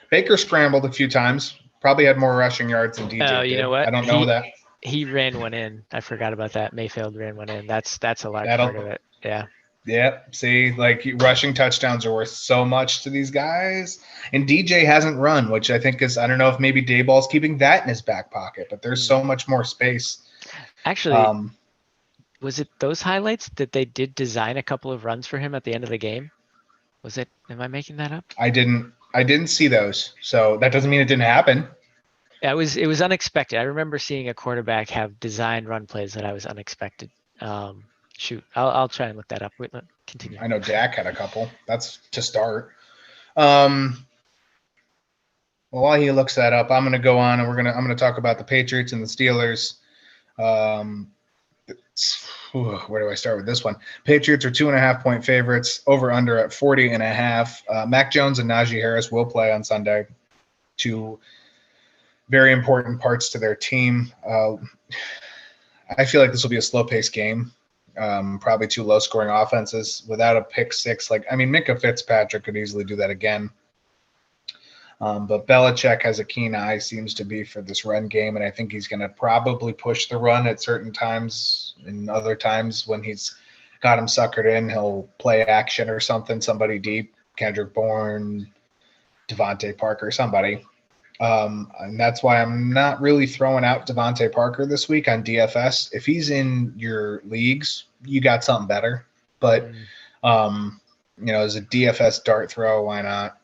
Baker scrambled a few times, probably had more rushing yards than DJ did. You know what? I don't know that. He ran one in. I forgot about that. Mayfield ran one in. That's a large part of it. Yeah. Yep. See, like rushing touchdowns are worth so much to these guys. And DJ hasn't run, which I think is, I don't know if maybe Dayball's keeping that in his back pocket, but there's so much more space. Actually, was it those highlights that they did design a couple of runs for him at the end of the game? Was it, am I making that up? I didn't see those. So that doesn't mean it didn't happen. Yeah, it was unexpected. I remember seeing a quarterback have designed run plays that I was unexpected. Shoot, I'll try and look that up. Wait, continue. I know Dak had a couple. That's to start. Well, while he looks that up, I'm going to go on and I'm going to talk about the Patriots and the Steelers. Where do I start with this one? Patriots are 2.5-point favorites, over under at 40.5. Mac Jones and Najee Harris will play on Sunday. Two very important parts to their team. I feel like this will be a slow-paced game. Probably 2 low-scoring offenses without a pick six. Minka Fitzpatrick could easily do that again. But Belichick has a keen eye, seems to be, for this run game, and I think he's going to probably push the run at certain times. And other times when he's got him suckered in, he'll play action or somebody deep, Kendrick Bourne, Devontae Parker, somebody. And that's why I'm not really throwing out Devontae Parker this week on DFS. If he's in your leagues, you got something better. But, as a DFS dart throw, why not?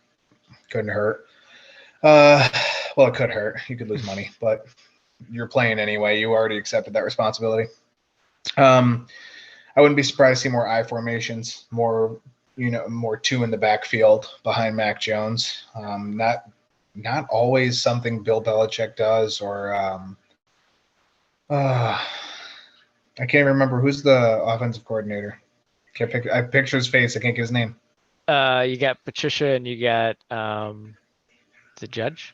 Couldn't hurt. Well, it could hurt. You could lose money, but you're playing anyway. You already accepted that responsibility. I wouldn't be surprised to see more I formations, more 2 in the backfield behind Mac Jones. Not always something Bill Belichick does, or I can't remember who's the offensive coordinator. I picture his face. I can't get his name. You got Patricia and you got the Judge.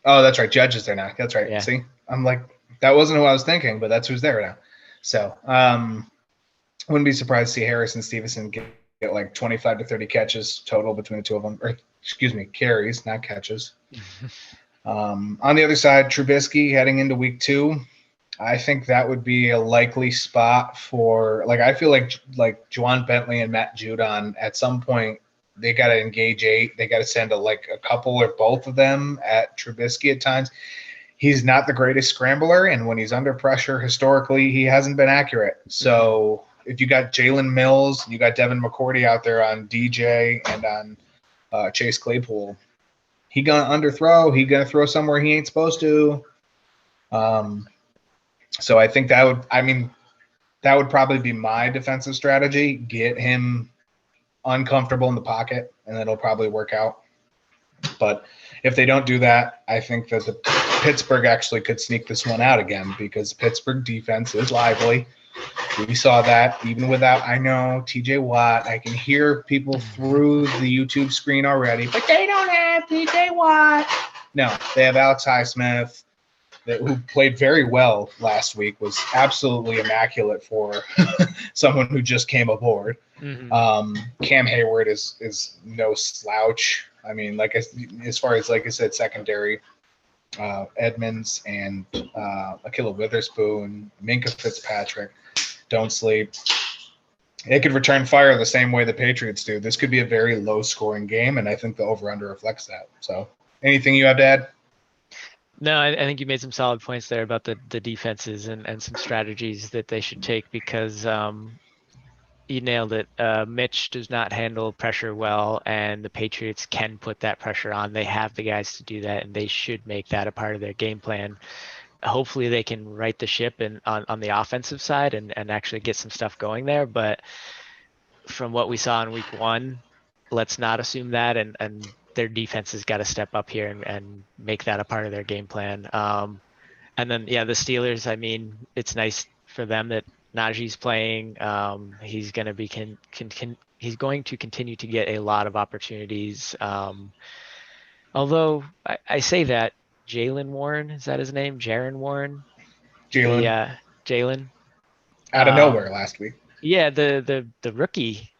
Oh, that's right. Judge is there now. That's right. Yeah. See, I'm like, that wasn't who I was thinking, but that's who's there now. So, wouldn't be surprised to see Harris and Stevenson get like 25 to 30 catches total between the two of them, or carries, not catches. On the other side, Trubisky heading into week 2, I think that would be a likely spot for, I feel like Juwan Bentley and Matt Judon at some point, they got to engage 8. They got to send a couple or both of them at Trubisky at times. He's not the greatest scrambler, and when he's under pressure, historically, he hasn't been accurate. So if you got Jalen Mills, you got Devin McCourty out there on DJ and on Chase Claypool, he gonna underthrow. He gonna throw somewhere he ain't supposed to. So I think that would probably be my defensive strategy. Get him uncomfortable in the pocket, and it'll probably work out. But if they don't do that, I think that the Pittsburgh actually could sneak this one out again because Pittsburgh defense is lively. We saw that even without, I know, TJ Watt. I can hear people through the YouTube screen already, but they don't have TJ Watt. No, they have Alex Highsmith, who played very well last week, was absolutely immaculate for someone who just came aboard. Mm-hmm. Cam Hayward is no slouch. I mean, as far as, like I said, secondary, Edmonds and Ahkello Witherspoon, Minka Fitzpatrick, don't sleep. It could return fire the same way the Patriots do. This could be a very low-scoring game, and I think the over-under reflects that. So anything you have to add? No, I think you made some solid points there about the defenses and some strategies that they should take because you nailed it. Mitch does not handle pressure well, and the Patriots can put that pressure on. They have the guys to do that, and they should make that a part of their game plan. Hopefully they can right the ship and on the offensive side and actually get some stuff going there. But from what we saw in week 1, let's not assume that, and their defense has got to step up here and make that a part of their game plan. And then, yeah, the Steelers, I mean, it's nice for them that Najee's playing. He's going to be he's going to continue to get a lot of opportunities. Although I say that Jaylen Warren, is that his name? Jaron Warren? Jalen, Jalen. out of nowhere last week. Yeah, the rookie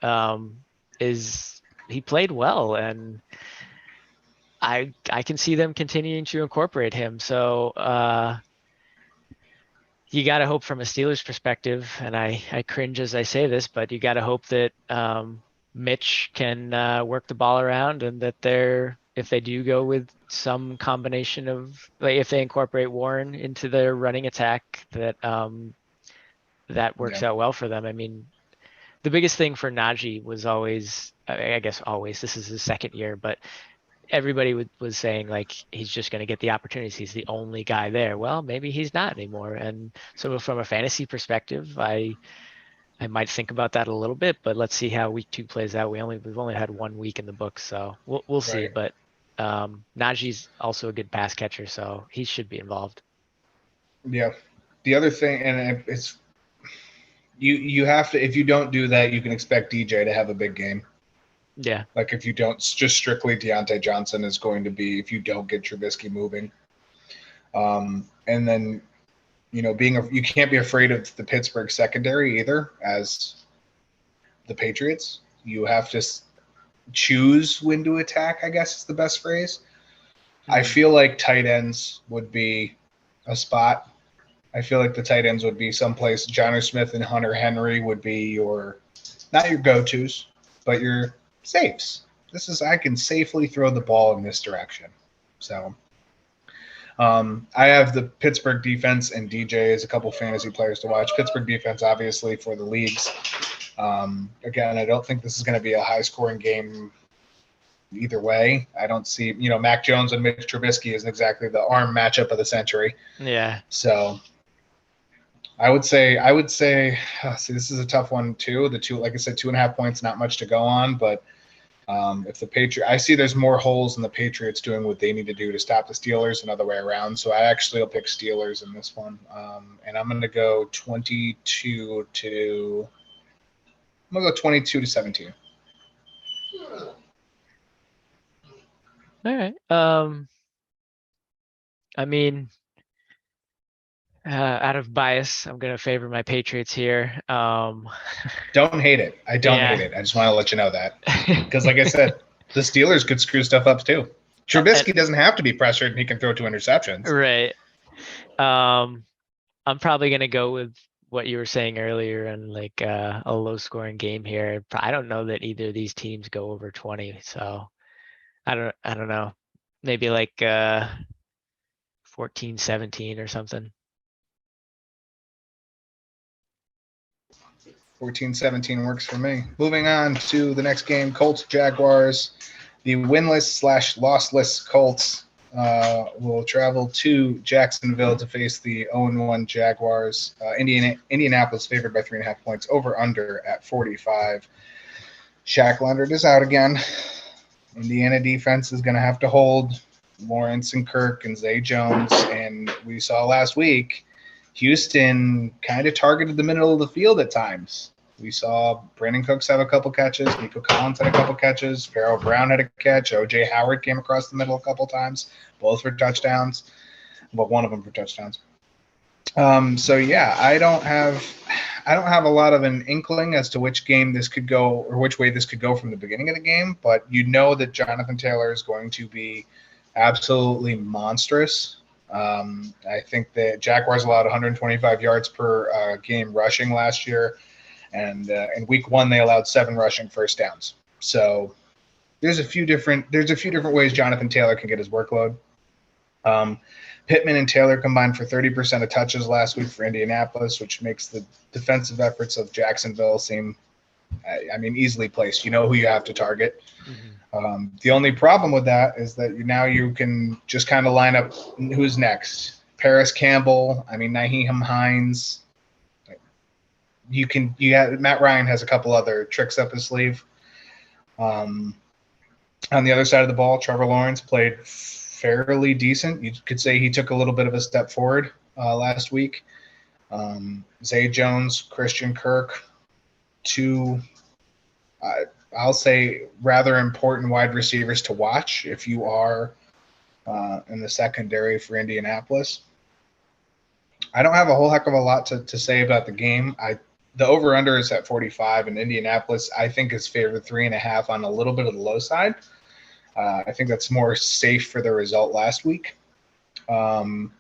he played well, and I can see them continuing to incorporate him. So you got to hope from a Steelers perspective, and I cringe as I say this, but you got to hope that Mitch can work the ball around, and that if they do go with some combination of, like, if they incorporate Warren into their running attack, that that works out well for them. I mean, the biggest thing for Najee was always, I guess always, this is his second year, but everybody was saying like he's just going to get the opportunities. He's the only guy there. Well, maybe he's not anymore. And so from a fantasy perspective, I might think about that a little bit, but let's see how week 2 plays out. We've only had 1 week in the book, so we'll see. Right. But Najee's also a good pass catcher, so he should be involved. Yeah. The other thing, and it's you have to, if you don't do that, you can expect DJ to have a big game. Yeah. Like if you don't, just strictly Deontay Johnson is going to be, if you don't get Trubisky moving. And then, you can't be afraid of the Pittsburgh secondary either as the Patriots. You have to choose when to attack, I guess is the best phrase. I feel like tight ends would be a spot. I feel like the tight ends would be someplace. Jonnu Smith and Hunter Henry would be not your go-tos, but your safes. I can safely throw the ball in this direction. So I have the Pittsburgh defense and DJ as a couple fantasy players to watch. Pittsburgh defense, obviously, for the leagues. Again, I don't think this is going to be a high-scoring game either way. I don't see, Mac Jones and Mitch Trubisky isn't exactly the arm matchup of the century. Yeah. So I would say, see, this is a tough one too. Like I said, 2.5 points, not much to go on, but if the Patriots, I see there's more holes in the Patriots doing what they need to do to stop the Steelers and other way around. So I actually will pick Steelers in this one. And I'm going to go 22 to 17. All right. I mean, out of bias, I'm gonna favor my Patriots here. Don't hate it. I don't hate it. I just want to let you know that because, like I said, the Steelers could screw stuff up too. Trubisky doesn't have to be pressured, and he can throw 2 interceptions. Right. I'm probably gonna go with what you were saying earlier and like a low-scoring game here. I don't know that either of these teams go over 20, so I don't know. Maybe like 14-17 or something. 14-17 works for me. Moving on to the next game, Colts Jaguars. The winless/lossless Colts will travel to Jacksonville to face the 0-1 Jaguars. Indianapolis favored by 3.5 points. Over under at 45. Shaq Leonard is out again. Indiana defense is going to have to hold Lawrence and Kirk and Zay Jones. And we saw last week, Houston kind of targeted the middle of the field at times. We saw Brandon Cooks have a couple catches. Nico Collins had a couple catches. Pharaoh Brown had a catch. O.J. Howard came across the middle a couple times, both for touchdowns, but one of them for touchdowns. So yeah, I don't have a lot of an inkling as to which game this could go or which way this could go from the beginning of the game, but you know that Jonathan Taylor is going to be absolutely monstrous. I think the Jaguars allowed 125 yards per game rushing last year. And in week 1, they allowed 7 rushing first downs. So there's a few different ways Jonathan Taylor can get his workload. Pittman and Taylor combined for 30% of touches last week for Indianapolis, which makes the defensive efforts of Jacksonville seem, easily placed. You know who you have to target. Mm-hmm. The only problem with that is that now you can just kind of line up who's next. Paris Campbell, Nyheim Hines. Matt Ryan has a couple other tricks up his sleeve. On the other side of the ball, Trevor Lawrence played fairly decent. You could say he took a little bit of a step forward last week. Zay Jones, Christian Kirk, two, I'll say, rather important wide receivers to watch if you are in the secondary for Indianapolis. I don't have a whole heck of a lot to say about the game. The over-under is at 45, and Indianapolis, I think, is favored 3.5 on a little bit of the low side. I think that's more safe for the result last week. I'll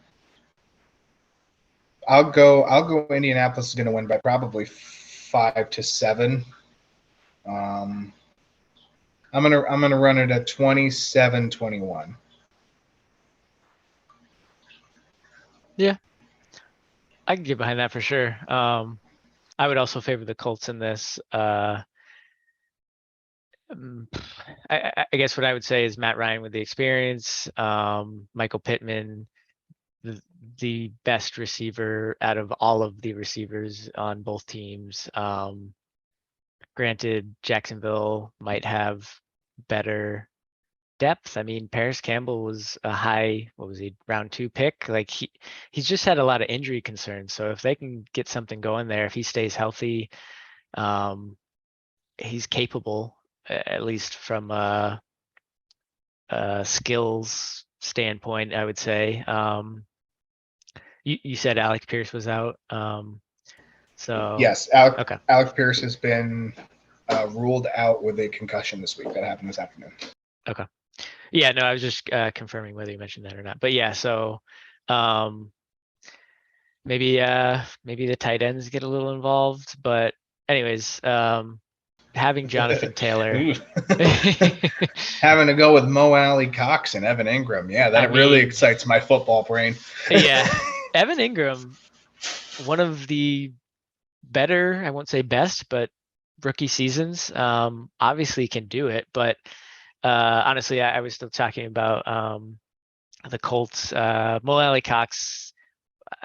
go Indianapolis is going to win by probably 5-7. I'm gonna run it at 27-21. Yeah, I can get behind that for sure. I would also favor the Colts in this. I guess what I would say is Matt Ryan with the experience, Michael Pittman, the best receiver out of all of the receivers on both teams. Granted, Jacksonville might have better depth. Paris Campbell was a high, round 2 pick. Like he's just had a lot of injury concerns. So if they can get something going there, if he stays healthy, he's capable, at least from a skills standpoint, I would say. You said Alec Pierce was out. So yes, Alec Pierce has been ruled out with a concussion this week. That happened this afternoon. Okay. Yeah, no, I was just confirming whether you mentioned that or not. But yeah, so maybe the tight ends get a little involved. But anyways, having Jonathan Taylor. Having to go with Mo Alley Cox and Evan Ingram. Yeah, that really excites my football brain. Yeah, Evan Ingram, one of the better, I won't say best, but rookie seasons, obviously can do it. But honestly, I was still talking about the Colts. Mo Alley Cox,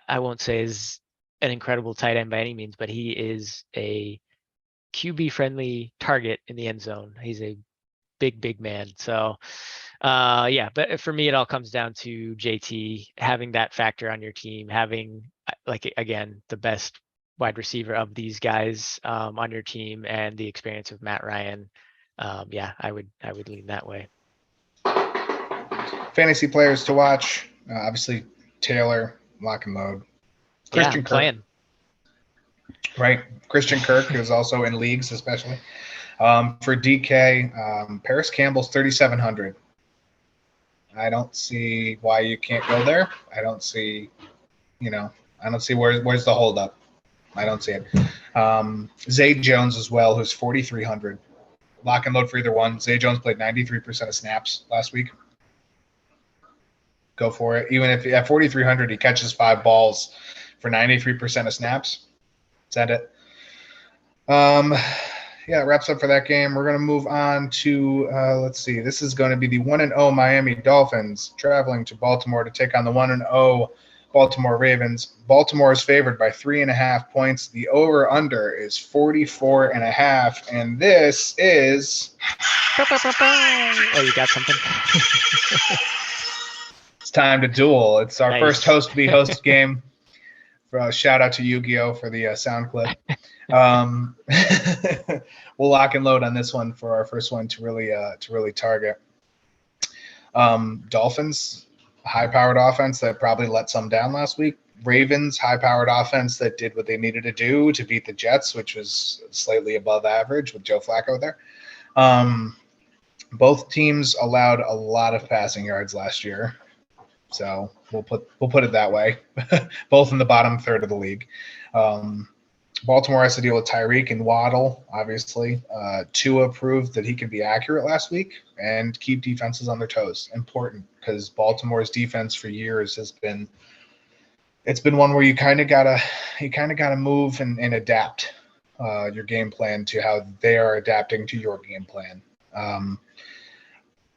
I won't say is an incredible tight end by any means, but he is a QB-friendly target in the end zone. He's a big man. So, yeah, but for me, it all comes down to JT having that factor on your team, having, like, again, the best wide receiver of these guys on your team, and the experience of Matt Ryan. Yeah, I would lean that way. Fantasy players to watch, obviously Taylor, lock and load. Christian Kirk. Playing. Right. Christian Kirk is also in leagues, especially. For DK, Paris Campbell's 3,700. I don't see why you can't go there. I don't see where's the holdup. I don't see it. Zay Jones as well, who's 4,300. Lock and load for either one. Zay Jones played 93% of snaps last week. Go for it. Even if at 4,300 he catches 5 balls for 93% of snaps, send it. yeah, it wraps up for that game. We're going to move on to, let's see, this is going to be the 1-0 Miami Dolphins traveling to Baltimore to take on the 1-0 Baltimore Ravens. Baltimore is favored by 3.5 points. The over-under is 44.5, and this is... Oh, you got something? It's time to duel. It's our first Nice. host to be host game. Shout out to Yu-Gi-Oh for the sound clip. We'll lock and load on this one for our first one to really target. Dolphins, high-powered offense that probably let some down last week. Ravens, high-powered offense that did what they needed to do to beat the Jets, which was slightly above average with Joe Flacco there. Both teams allowed a lot of passing yards last year, so we'll put it that way. Both in the bottom third of the league. Baltimore has to deal with Tyreek and Waddle, obviously. Tua proved that he can be accurate last week and keep defenses on their toes. Important, because Baltimore's defense for years has been one where you kind of gotta move and adapt your game plan to how they are adapting to your game plan.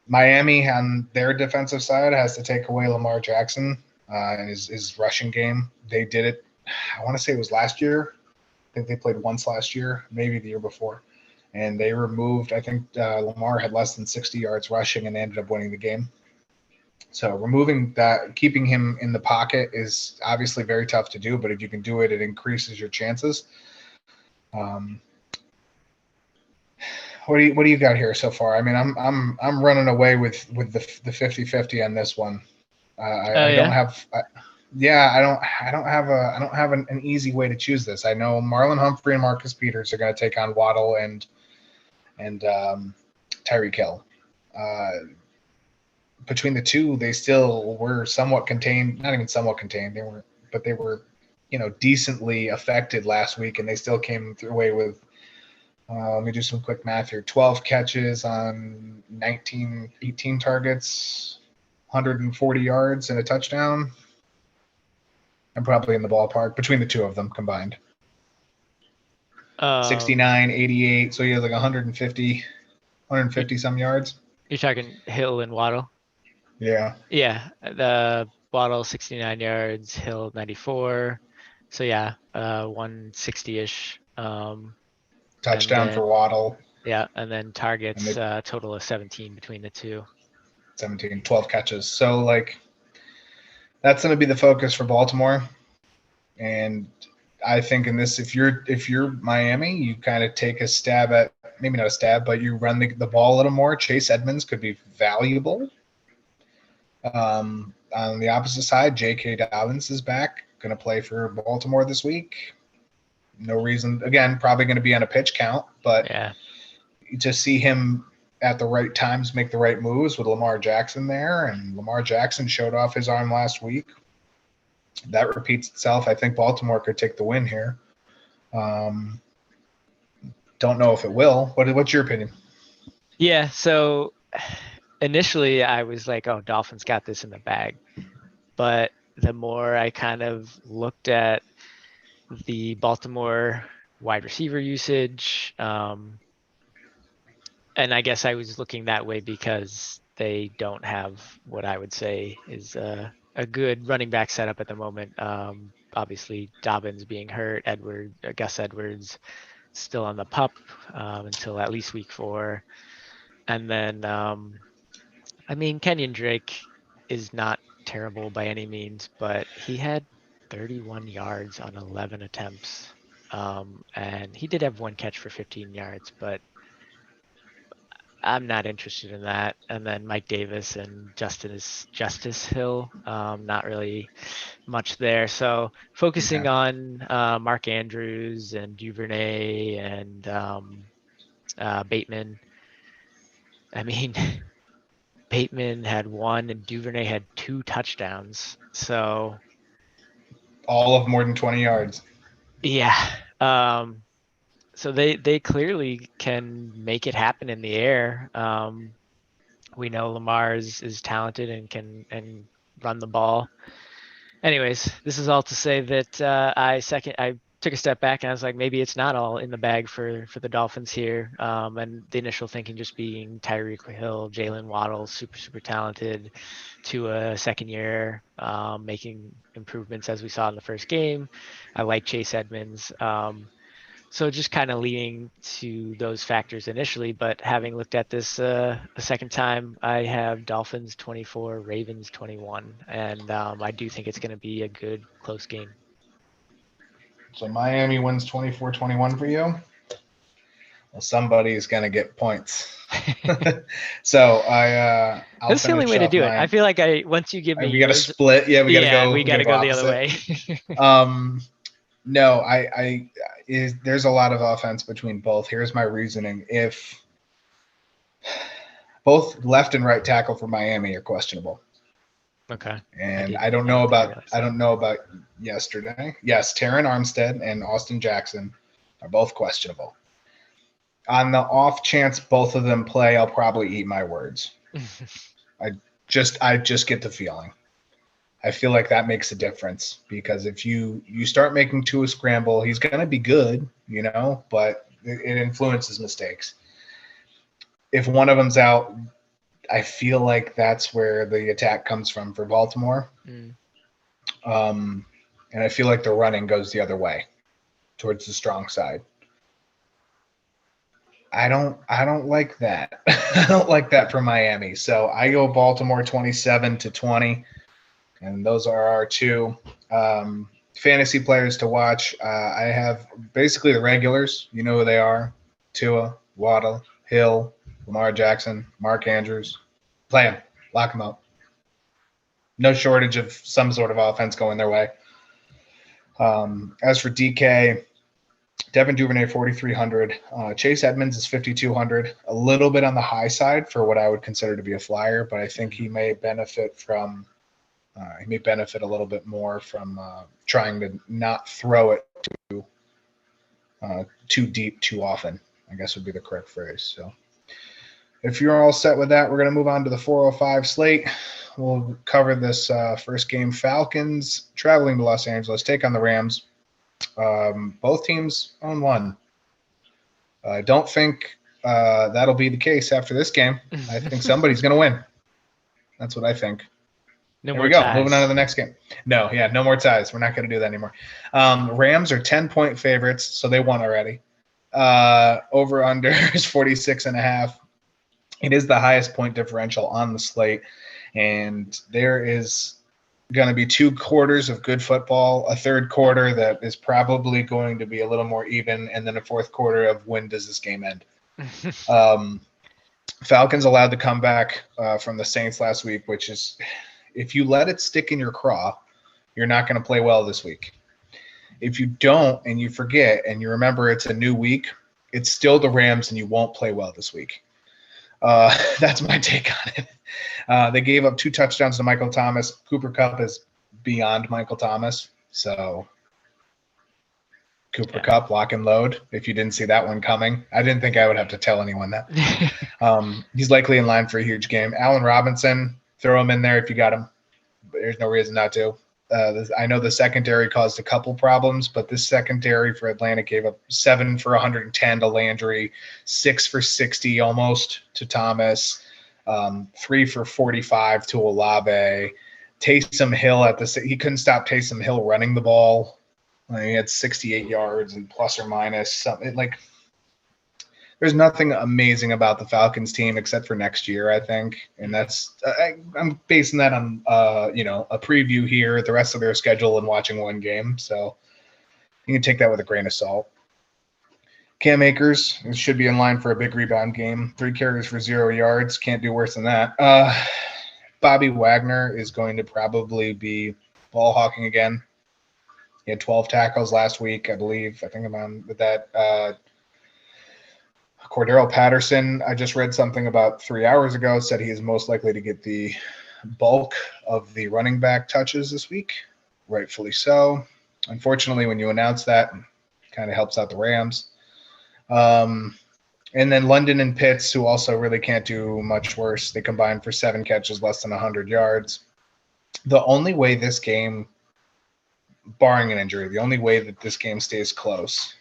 Miami on their defensive side has to take away Lamar Jackson and his rushing game. They did it, I want to say it was last year. I think they played once last year, maybe the year before. And they removed, I think Lamar had less than 60 yards rushing and they ended up winning the game. So removing that, keeping him in the pocket is obviously very tough to do, but if you can do it, it increases your chances. What do you got here so far? I mean, I'm running away with the 50-50 on this one. I don't have I don't have an easy way to choose this. I know Marlon Humphrey and Marcus Peters are going to take on Waddle and Tyreek Hill. Between the two, they still were somewhat contained. Not even somewhat contained. They were decently affected last week, and they still came away with. Let me do some quick math here. 12 catches on 18 targets, 140 yards and a touchdown. I'm probably in the ballpark between the two of them combined. 69, 88. So he has like 150 some yards. You're talking Hill and Waddle? Yeah. Yeah. The Waddle 69 yards, Hill 94. So yeah, 160-ish. Touchdown for Waddle. Yeah, and then targets total of 17 between the two. 17, 12 catches. So like that's going to be the focus for Baltimore. And I think in this, if you're Miami, you kind of take a stab at, maybe not a stab, but you run the ball a little more. Chase Edmonds could be valuable. On the opposite side, J.K. Dobbins is back, going to play for Baltimore this week. No reason, again, probably going to be on a pitch count, but to see him at the right times make the right moves with Lamar Jackson there, and Lamar Jackson showed off his arm last week. That repeats itself. I think Baltimore could take the win here. Don't know if it will. What's your opinion? Yeah, so initially I was like, oh, Dolphins got this in the bag. But the more I kind of looked at the Baltimore wide receiver usage, and I guess I was looking that way because they don't have what I would say is a good running back setup at the moment. Obviously, Dobbins being hurt, Gus Edwards still on the pup until at least week 4. And then, I mean, Kenyon Drake is not terrible by any means, but he had 31 yards on 11 attempts. And he did have one catch for 15 yards, but I'm not interested in that. And then Mike Davis and Justice Hill, not really much there. So focusing on Mark Andrews and Duvernay and Bateman. I mean, Bateman had 1 and Duvernay had 2 touchdowns. So all of more than 20 yards. Yeah. So they clearly can make it happen in the air. We know Lamar is talented and can run the ball. Anyways, this is all to say that I took a step back and I was like, maybe it's not all in the bag for the Dolphins here. And the initial thinking just being Tyreek Hill, Jalen Waddle, super talented, to a second year, making improvements as we saw in the first game. I like Chase Edmonds. So just kind of leaning to those factors initially, but having looked at this a second time, I have Dolphins 24, Ravens 21, and I do think it's going to be a good close game. So Miami wins 24-21 for you. Well, somebody's gonna get points. So I'll That's the only way to do it. I feel like once you give me we got to yours, split. Yeah, we got to go. we got to go the other way. No, there's a lot of offense between both. Here's my reasoning: if both left and right tackle for Miami are questionable. Okay. And I don't know about yesterday. Yes, Taron Armstead and Austin Jackson are both questionable. On the off chance both of them play, I'll probably eat my words. I just get the feeling. I feel like that makes a difference because if you start making Tua scramble, he's going to be good, but it influences mistakes. If one of them's out, I feel like that's where the attack comes from for Baltimore. And I feel like the running goes the other way towards the strong side. I don't like that. I don't like that for Miami. So I go Baltimore 27-20. And those are our two fantasy players to watch. I have basically the regulars. You know who they are: Tua, Waddle, Hill, Lamar Jackson, Mark Andrews. Play them. Lock them up. No shortage of some sort of offense going their way. As for DK, Devin Duvernay, 4,300. Chase Edmonds is 5,200. A little bit on the high side for what I would consider to be a flyer, but I think he may benefit from a little bit more from trying to not throw it too deep too often, I guess would be the correct phrase. So if you're all set with that, we're going to move on to the 405 slate. We'll cover this first game. Falcons traveling to Los Angeles, take on the Rams. Both teams own one. I don't think that'll be the case after this game. I think somebody's going to win. That's what I think. There we go. Ties. Moving on to the next game. No more ties. We're not going to do that anymore. Rams are 10-point favorites, so they won already. Over under is 46.5. It is the highest point differential on the slate, and there is going to be 2 quarters of good football, a third quarter that is probably going to be a little more even, and then a fourth quarter of when does this game end. Falcons allowed to come back from the Saints last week, which is – if you let it stick in your craw, you're not going to play well this week. If you don't and you forget and you remember it's a new week, it's still the Rams and you won't play well this week. That's my take on it. They gave up 2 touchdowns to Michael Thomas. Cooper Kupp is beyond Michael Thomas. So Cooper Kupp, lock and load. If you didn't see that one coming, I didn't think I would have to tell anyone that. He's likely in line for a huge game. Allen Robinson, throw him in there if you got him. But there's no reason not to. I know the secondary caused a couple problems, but this secondary for Atlanta gave up 7 for 110 to Landry, 6 for 60 almost to Thomas, 3 for 45 to Olave. Taysom Hill he couldn't stop Taysom Hill running the ball. He had 68 yards and plus or minus something like. There's nothing amazing about the Falcons team except for next year, I think. And that's I'm basing that on a preview here, the rest of their schedule, and watching one game. So you can take that with a grain of salt. Cam Akers should be in line for a big rebound game. 3 carries for 0 yards. Can't do worse than that. Bobby Wagner is going to probably be ball hawking again. He had 12 tackles last week, I believe. I think I'm on with that. Cordero Patterson, I just read something about 3 hours ago, said he is most likely to get the bulk of the running back touches this week. Rightfully so. Unfortunately, when you announce that, it kind of helps out the Rams. And then London and Pitts, who also really can't do much worse. They combined for 7 catches, less than 100 yards. The only way this game barring an injury, the only way that this game stays close,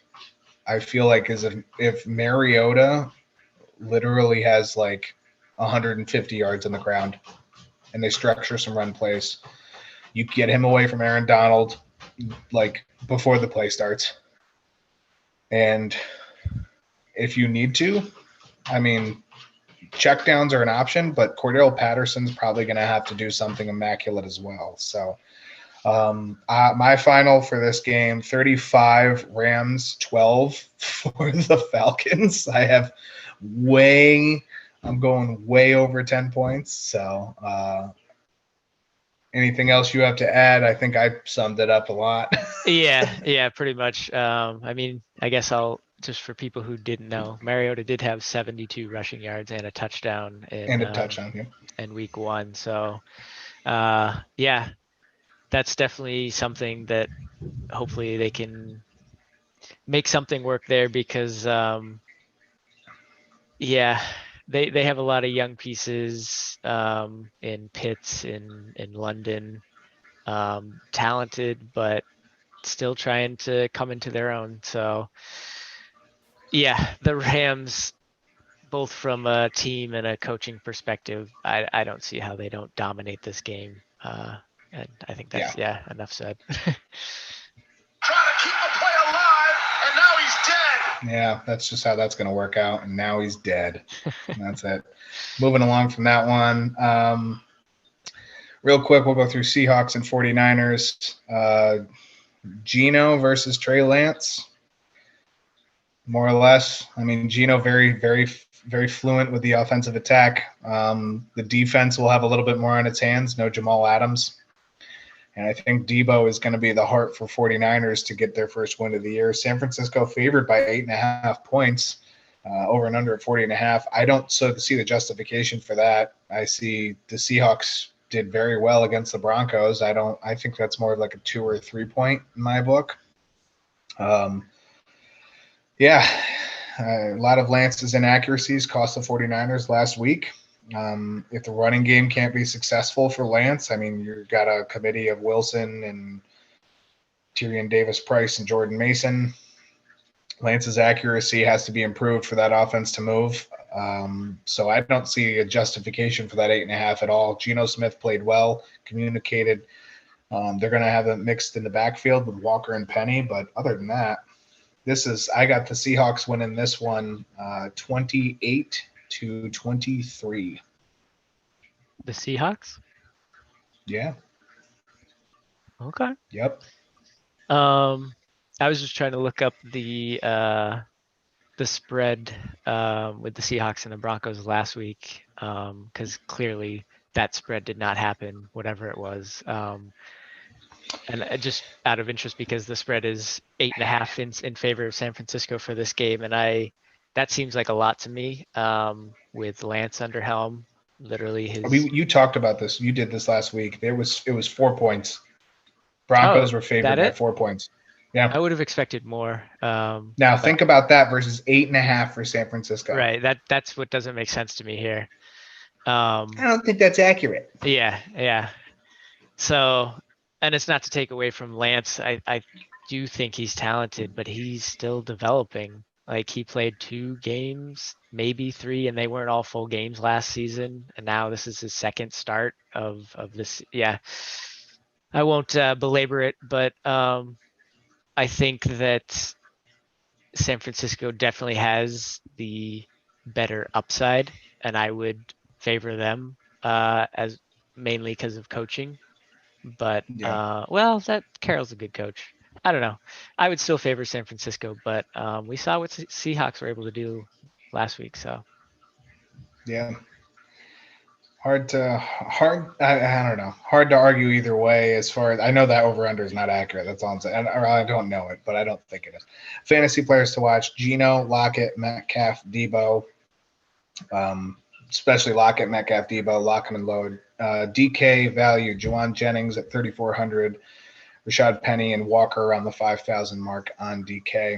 I feel like, is if Mariota literally has like 150 yards on the ground and they structure some run plays. You get him away from Aaron Donald like before the play starts. And if you need to, I mean, checkdowns are an option, but Cordell Patterson's probably going to have to do something immaculate as well. So my final for this game, 35 Rams, 12 for the Falcons. I'm going way over 10 points. So anything else you have to add? I think I summed it up a lot. Yeah, pretty much. I mean, I guess I'll just for people who didn't know, Mariota did have 72 rushing yards and a touchdown And a touchdown, yeah. in week 1. So, yeah, that's definitely something that hopefully they can make something work there because, yeah, they have a lot of young pieces in Pitts, in London, talented, but still trying to come into their own. So, yeah, the Rams, both from a team and a coaching perspective, I don't see how they don't dominate this game. And I think that's, enough said. Trying to keep the play alive, and now he's dead. Yeah, that's just how that's going to work out. And now he's dead. That's it. Moving along from that one. Real quick, we'll go through Seahawks and 49ers. Geno versus Trey Lance. More or less. I mean, Geno very, very, very fluent with the offensive attack. The defense will have a little bit more on its hands. No Jamal Adams. And I think Debo is going to be the heart for 49ers to get their first win of the year. San Francisco favored by 8.5 points, over and under at 40.5. I don't see the justification for that. I see the Seahawks did very well against the Broncos. I think that's more of like a 2 or 3 point in my book. Yeah, a lot of Lance's inaccuracies cost the 49ers last week. If the running game can't be successful for Lance, I mean, you've got a committee of Wilson and Tyrion Davis-Price and Jordan Mason. Lance's accuracy has to be improved for that offense to move. So I don't see a justification for that 8.5 at all. Geno Smith played well, communicated. They're going to have it mixed in the backfield with Walker and Penny, but other than that, I got the Seahawks winning this one 28-23. The Seahawks? Yeah. Okay. Yep. I was just trying to look up the spread with the Seahawks and the Broncos last week, because clearly that spread did not happen, whatever it was. And just out of interest, because the spread is 8.5 in favor of San Francisco for this game, and that seems like a lot to me. With Lance under helm, literally you talked about this. You did this last week. It was 4 points. Broncos were favored by 4 points. Yeah. I would have expected more. Now think about that versus 8.5 for San Francisco. Right. That's what doesn't make sense to me here. I don't think that's accurate. Yeah. So, and it's not to take away from Lance. I do think he's talented, but he's still developing. Like, he played 2 games, maybe 3, and they weren't all full games last season. And now this is his second start of this. Yeah. I won't belabor it, but I think that San Francisco definitely has the better upside, and I would favor them as mainly because of coaching. But that Carroll's a good coach. I don't know. I would still favor San Francisco, but we saw what Seahawks were able to do last week. So yeah, I don't know. Hard to argue either way. As far as I know, that over under is not accurate. That's all I'm saying. I don't know it, but I don't think it is. Fantasy players to watch: Geno, Lockett, Metcalf, Debo. Especially Lockett, Metcalf, Debo, lock them and load. DK value: Juwan Jennings at 3,400, Rashad Penny and Walker around the 5,000 mark on DK.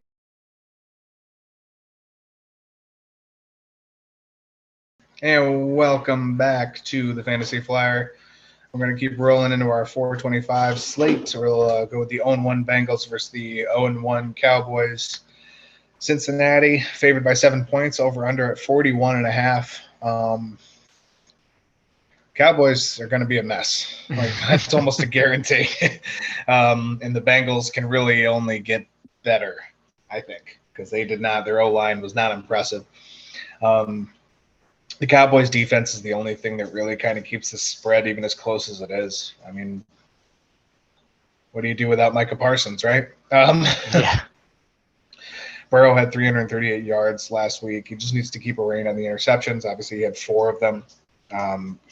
And welcome back to the Fantasy Flyer. We're going to keep rolling into our 425 slate. We'll go with the 0-1 Bengals versus the 0-1 Cowboys. Cincinnati favored by 7 points, over under at 41.5. Cowboys are going to be a mess. Like, that's almost a guarantee. And the Bengals can really only get better, I think, because they did not. Their O-line was not impressive. The Cowboys' defense is the only thing that really kind of keeps the spread even as close as it is. I mean, what do you do without Micah Parsons, right? Yeah. Burrow had 338 yards last week. He just needs to keep a rein on the interceptions. Obviously, he had 4 of them.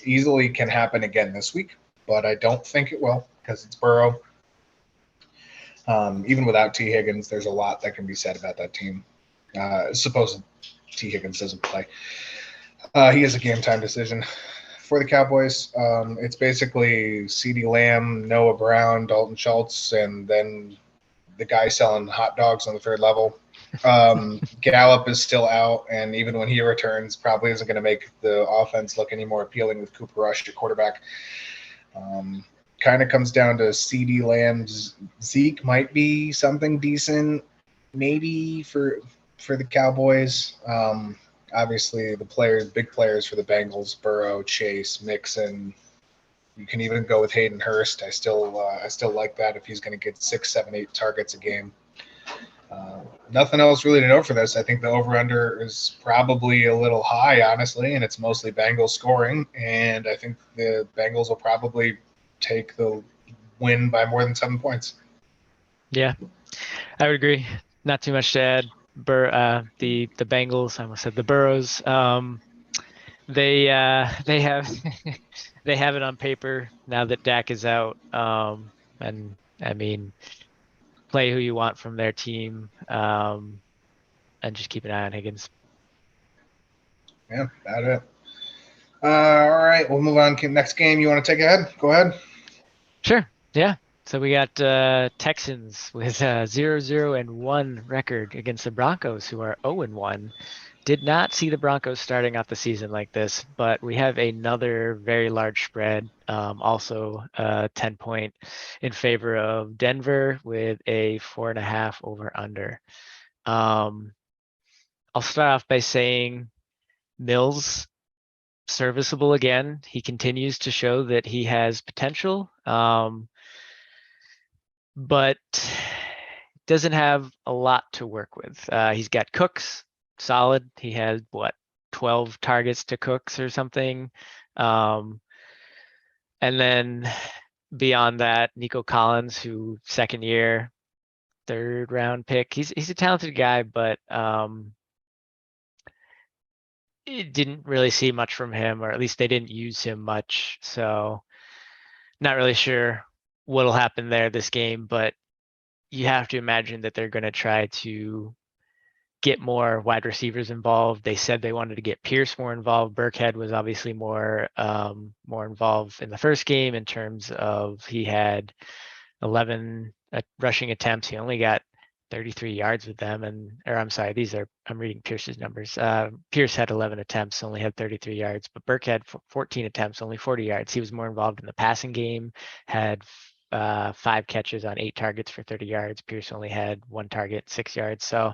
Easily can happen again this week, but I don't think it will because it's Burrow. Even without T. Higgins, there's a lot that can be said about that team. Suppose T. Higgins doesn't play. He is a game-time decision. For the Cowboys, it's basically CeeDee Lamb, Noah Brown, Dalton Schultz, and then the guy selling hot dogs on the third level. Gallup is still out, and even when he returns, probably isn't going to make the offense look any more appealing with Cooper Rush at quarterback. Kind of comes down to CeeDee Lamb's. Zeke might be something decent, maybe for the Cowboys. Obviously, the big players for the Bengals: Burrow, Chase, Mixon. You can even go with Hayden Hurst. I still like that if he's going to get 6, 7, 8 targets a game. Nothing else really to note for this. I think the over/under is probably a little high, honestly, and it's mostly Bengals scoring. And I think the Bengals will probably take the win by more than 7 points. Yeah, I would agree. Not too much to add. The Bengals, I almost said the Burrows. They have they have it on paper now that Dak is out. And I mean, play who you want from their team. And just keep an eye on Higgins. Yeah, about it. All right, we'll move on to the next game. You want to take ahead? Go ahead. Sure. Yeah. So we got Texans with a 0-1 record against the Broncos, who are 0-1. Did not see the Broncos starting out the season like this, but we have another very large spread, also 10-point in favor of Denver with a 4.5 over/under. I'll start off by saying Mills serviceable again. He continues to show that he has potential. But doesn't have a lot to work with. He's got Cooks, solid. He had 12 targets to Cooks or something. And then beyond that, Nico Collins, who 2nd year, 3rd round pick. He's a talented guy, but it didn't really see much from him, or at least they didn't use him much. So not really sure what'll happen there this game, but you have to imagine that they're going to try to get more wide receivers involved. They said they wanted to get Pierce more involved. Burkhead was obviously more involved in the first game in terms of he had 11 rushing attempts. He only got 33 yards with them. I'm reading Pierce's numbers. Pierce had 11 attempts, only had 33 yards, but Burke had 14 attempts, only 40 yards. He was more involved in the passing game, had 5 catches on 8 targets for 30 yards. Pierce only had 1 target, 6 yards. So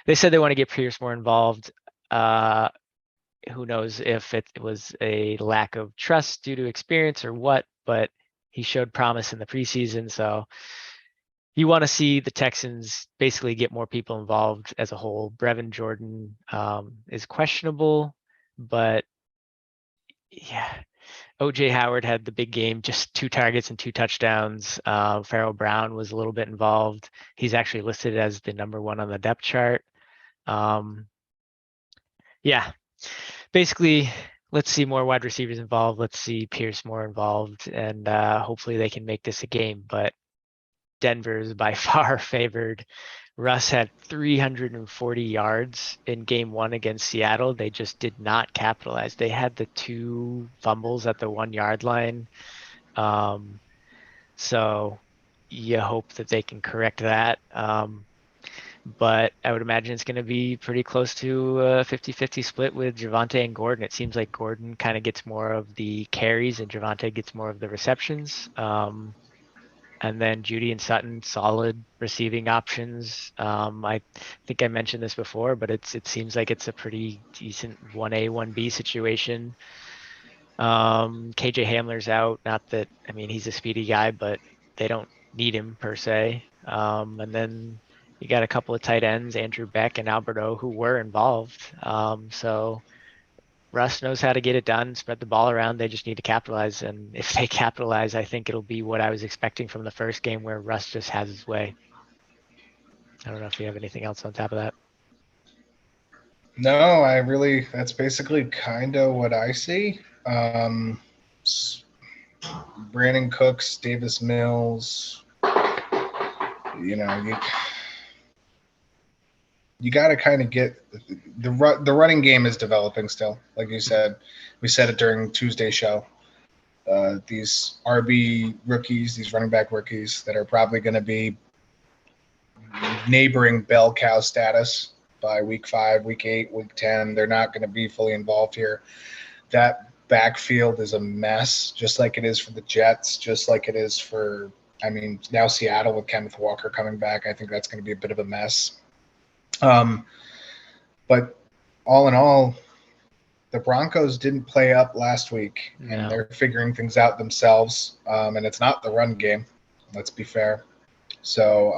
they said they want to get Pierce more involved. Who knows if it was a lack of trust due to experience or what, but he showed promise in the preseason. So you want to see the Texans basically get more people involved as a whole. Brevin Jordan is questionable, but yeah. OJ Howard had the big game, just 2 targets and 2 touchdowns. Pharaoh Brown was a little bit involved. He's actually listed as the number 1 on the depth chart. Yeah, basically, let's see more wide receivers involved. Let's see Pierce more involved, and hopefully they can make this a game. But Denver is by far favored. Russ had 340 yards in game 1 against Seattle. They just did not capitalize. They had the 2 fumbles at the 1-yard line. So you hope that they can correct that. but I would imagine it's going to be pretty close to a 50-50 split with Javonte and Gordon. It seems like Gordon kind of gets more of the carries and Javonte gets more of the receptions. And then Judy and Sutton, solid receiving options. I think I mentioned this before, but it seems like it's a pretty decent 1A, 1B situation. KJ Hamler's out. Not that, I mean, he's a speedy guy, but they don't need him per se. And then you got a couple of tight ends, Andrew Beck and Alberto, who were involved. So Russ knows how to get it done, spread the ball around. They just need to capitalize. And if they capitalize, I think it'll be what I was expecting from the first game where Russ just has his way. I don't know if you have anything else on top of that. No, that's basically kind of what I see. Brandon Cooks, Davis Mills, you got to kind of get the running game is developing still. Like you said, we said it during Tuesday's show. These RB rookies, these running back rookies that are probably going to be neighboring bell cow status by week 5, week 8, week 10. They're not going to be fully involved here. That backfield is a mess, just like it is for the Jets, just like it is for, now Seattle with Kenneth Walker coming back. I think that's going to be a bit of a mess. But all in all, the Broncos didn't play up last week, and they're figuring things out themselves. And it's not the run game, let's be fair. So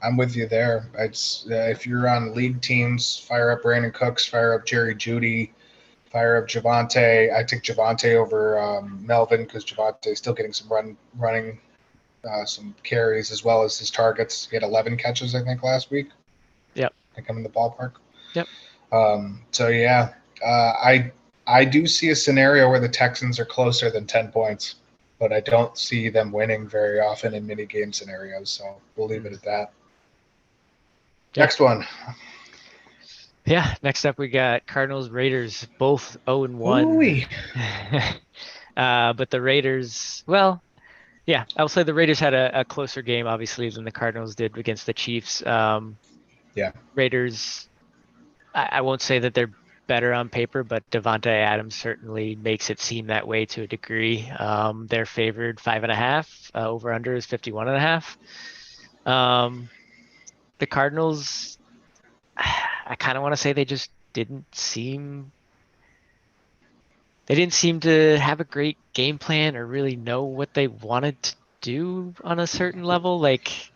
I'm with you there. If you're on league teams, fire up Brandon Cooks, fire up Jerry Jeudy, fire up Javonte. I take Javonte over Melvin because Javonte is still getting some running, some carries as well as his targets. He had 11 catches, I think, last week. Yep. I think I'm in the ballpark. Yep. So yeah, I do see a scenario where the Texans are closer than 10 points, but I don't see them winning very often in mini game scenarios. So we'll leave it at that. Yep. Next one. Yeah, next up we got Cardinals Raiders, both 0-1. But the Raiders, well, yeah, I'll say the Raiders had a closer game, obviously, than the Cardinals did against the Chiefs. Yeah. Raiders, I won't say that they're better on paper, but Devontae Adams certainly makes it seem that way to a degree. They're favored 5.5. Over under is 51.5. The Cardinals, I kind of want to say they just didn't seem to have a great game plan or really know what they wanted to do on a certain level. Like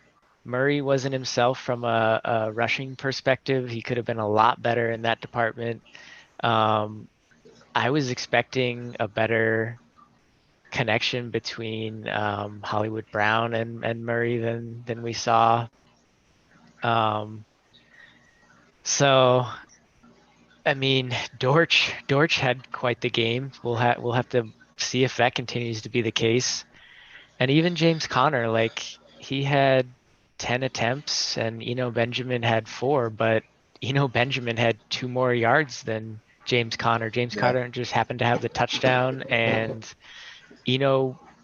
Murray wasn't himself from a rushing perspective. He could have been a lot better in that department. I was expecting a better connection between Hollywood Brown and Murray than we saw. So I mean, Dortch had quite the game. We'll have to see if that continues to be the case. And even James Conner, like he had 10 attempts and Benjamin had 4, but Benjamin had 2 more yards than James Conner. James Conner just happened to have the touchdown, and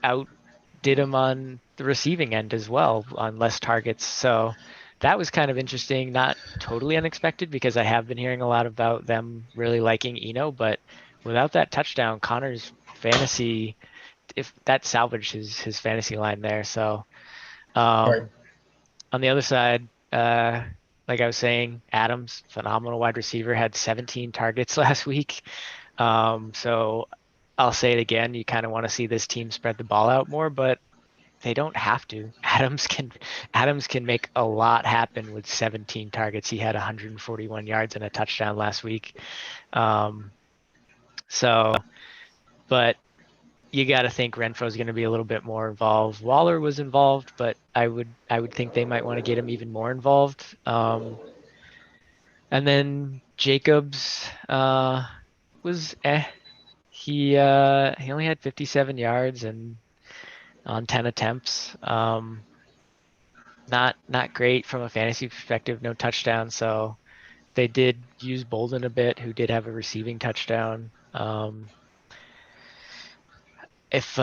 outdid him on the receiving end as well on less targets. So that was kind of interesting, not totally unexpected because I have been hearing a lot about them really liking but without that touchdown, Connor's fantasy, if that salvaged his fantasy line there. So Right. On the other side, like I was saying, Adams, phenomenal wide receiver, had 17 targets last week. So I'll say it again, you kind of want to see this team spread the ball out more, but they don't have to. Adams can make a lot happen with 17 targets. He had 141 yards and a touchdown last week. But you got to think Renfro's going to be a little bit more involved. Waller was involved, but I would think they might want to get him even more involved. And then Jacobs was he only had 57 yards and on 10 attempts. Not great from a fantasy perspective, no touchdown. So they did use Bolden a bit, who did have a receiving touchdown. If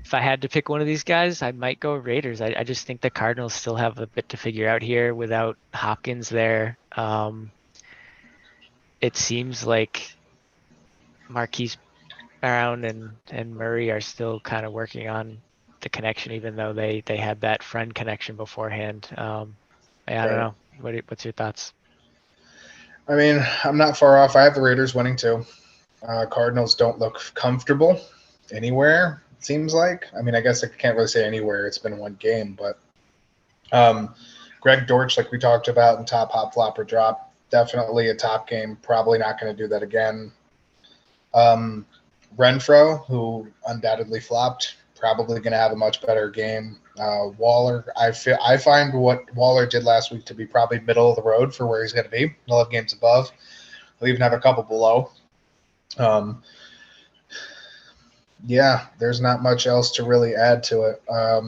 if I had to pick one of these guys, I might go Raiders. I just think the Cardinals still have a bit to figure out here without Hopkins there. It seems like Marquise Brown and Murray are still kind of working on the connection, even though they had that friend connection beforehand. I don't Right. know. What's your thoughts? I mean, I'm not far off. I have the Raiders winning too. Cardinals don't look comfortable anywhere, it seems like. I mean, I guess I can't really say anywhere. It's been one game, but Greg Dortch, like we talked about in top hop, flop, or drop, definitely a top game. Probably not going to do that again. Renfro, who undoubtedly flopped, probably going to have a much better game. Waller, I find what Waller did last week to be probably middle of the road for where he's going to be. He'll have games above. He'll even have a couple below. Yeah, there's not much else to really add to it. I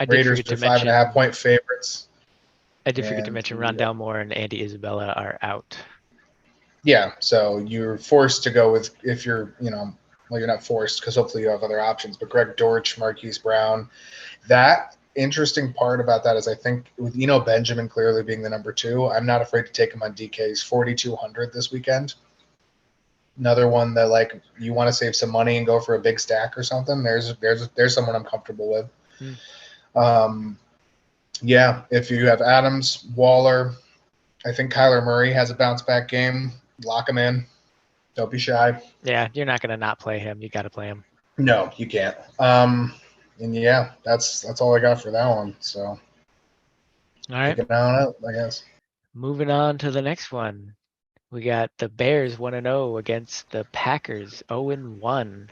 did Raiders forget are to 5.5 point favorites. I did forget to And mention Rondell Moore and Andy Isabella are out. yeah, so you're forced to go with, if you're, well, you're not forced because hopefully you have other options, but Greg Dortch, Marquise Brown. That interesting part about that is I think with Benjamin clearly being the number 2, I'm not afraid to take him on DK's 4,200 this weekend. Another one that, like, you want to save some money and go for a big stack or something. There's someone I'm comfortable with. Yeah, if you have Adams, Waller, I think Kyler Murray has a bounce back game. Lock him in. Don't be shy. Yeah, you're not gonna not play him. You got to play him. No, you can't. And yeah, that's all I got for that one. So, all right, take it on out, I guess. Moving on to the next one. We got the Bears 1-0 against the Packers 0-1,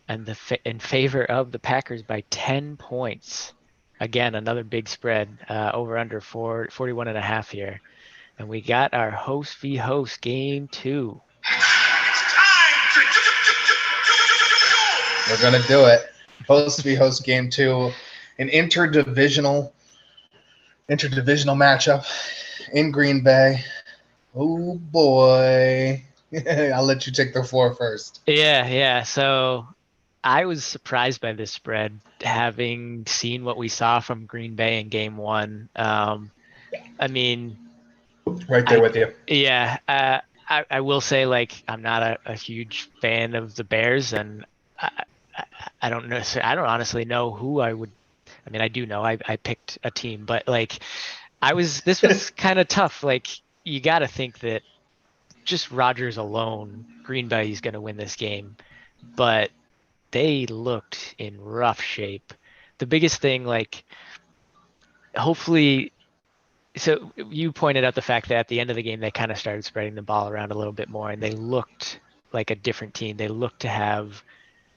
and in favor of the Packers by 10 points. Again, another big spread, over under 41.5 here. And we got our host v host game 2. We're gonna do it. Host v host game 2, an interdivisional matchup in Green Bay. Oh boy. I'll let you take the floor first. Yeah. So I was surprised by this spread, having seen what we saw from Green Bay in game 1. I mean, right there with you. Yeah, I will say, like, I'm not a huge fan of the Bears, and I, I don't know. I don't honestly know who I would. I mean, I do know I picked a team, but like, this was kind of tough. Like, you got to think that just Rodgers alone, Green Bay is going to win this game, but they looked in rough shape. The biggest thing, like, hopefully. So you pointed out the fact that at the end of the game, they kind of started spreading the ball around a little bit more, and they looked like a different team. They looked to have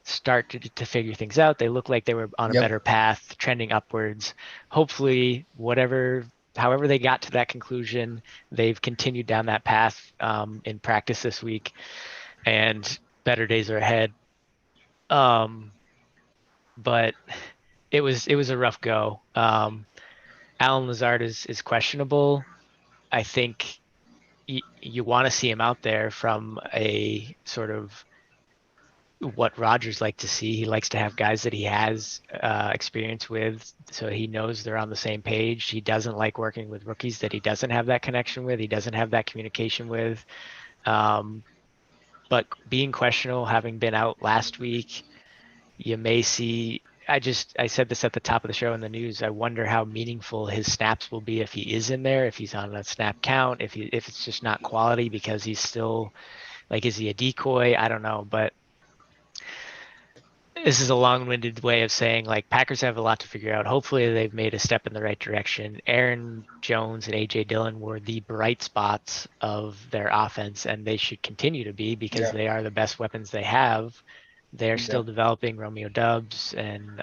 started to figure things out. They looked like they were on a better path, trending upwards. Hopefully, however they got to that conclusion, they've continued down that path in practice this week, and better days are ahead. But it was a rough go. Alan Lazard is questionable. I think you want to see him out there from a sort of what Rodgers like to see. He likes to have guys that he has experience with, so he knows they're on the same page. He doesn't like working with rookies that he doesn't have that connection with. He doesn't have that communication with. But being questionable, having been out last week, you may see. I said this at the top of the show in the news. I wonder how meaningful his snaps will be if he is in there, if he's on a snap count, if it's just not quality because he's still, like, is he a decoy? I don't know, but this is a long-winded way of saying, like, Packers have a lot to figure out. Hopefully they've made a step in the right direction. Aaron Jones and AJ Dillon were the bright spots of their offense, and they should continue to be because they are the best weapons they have. They're still developing Romeo Dubs and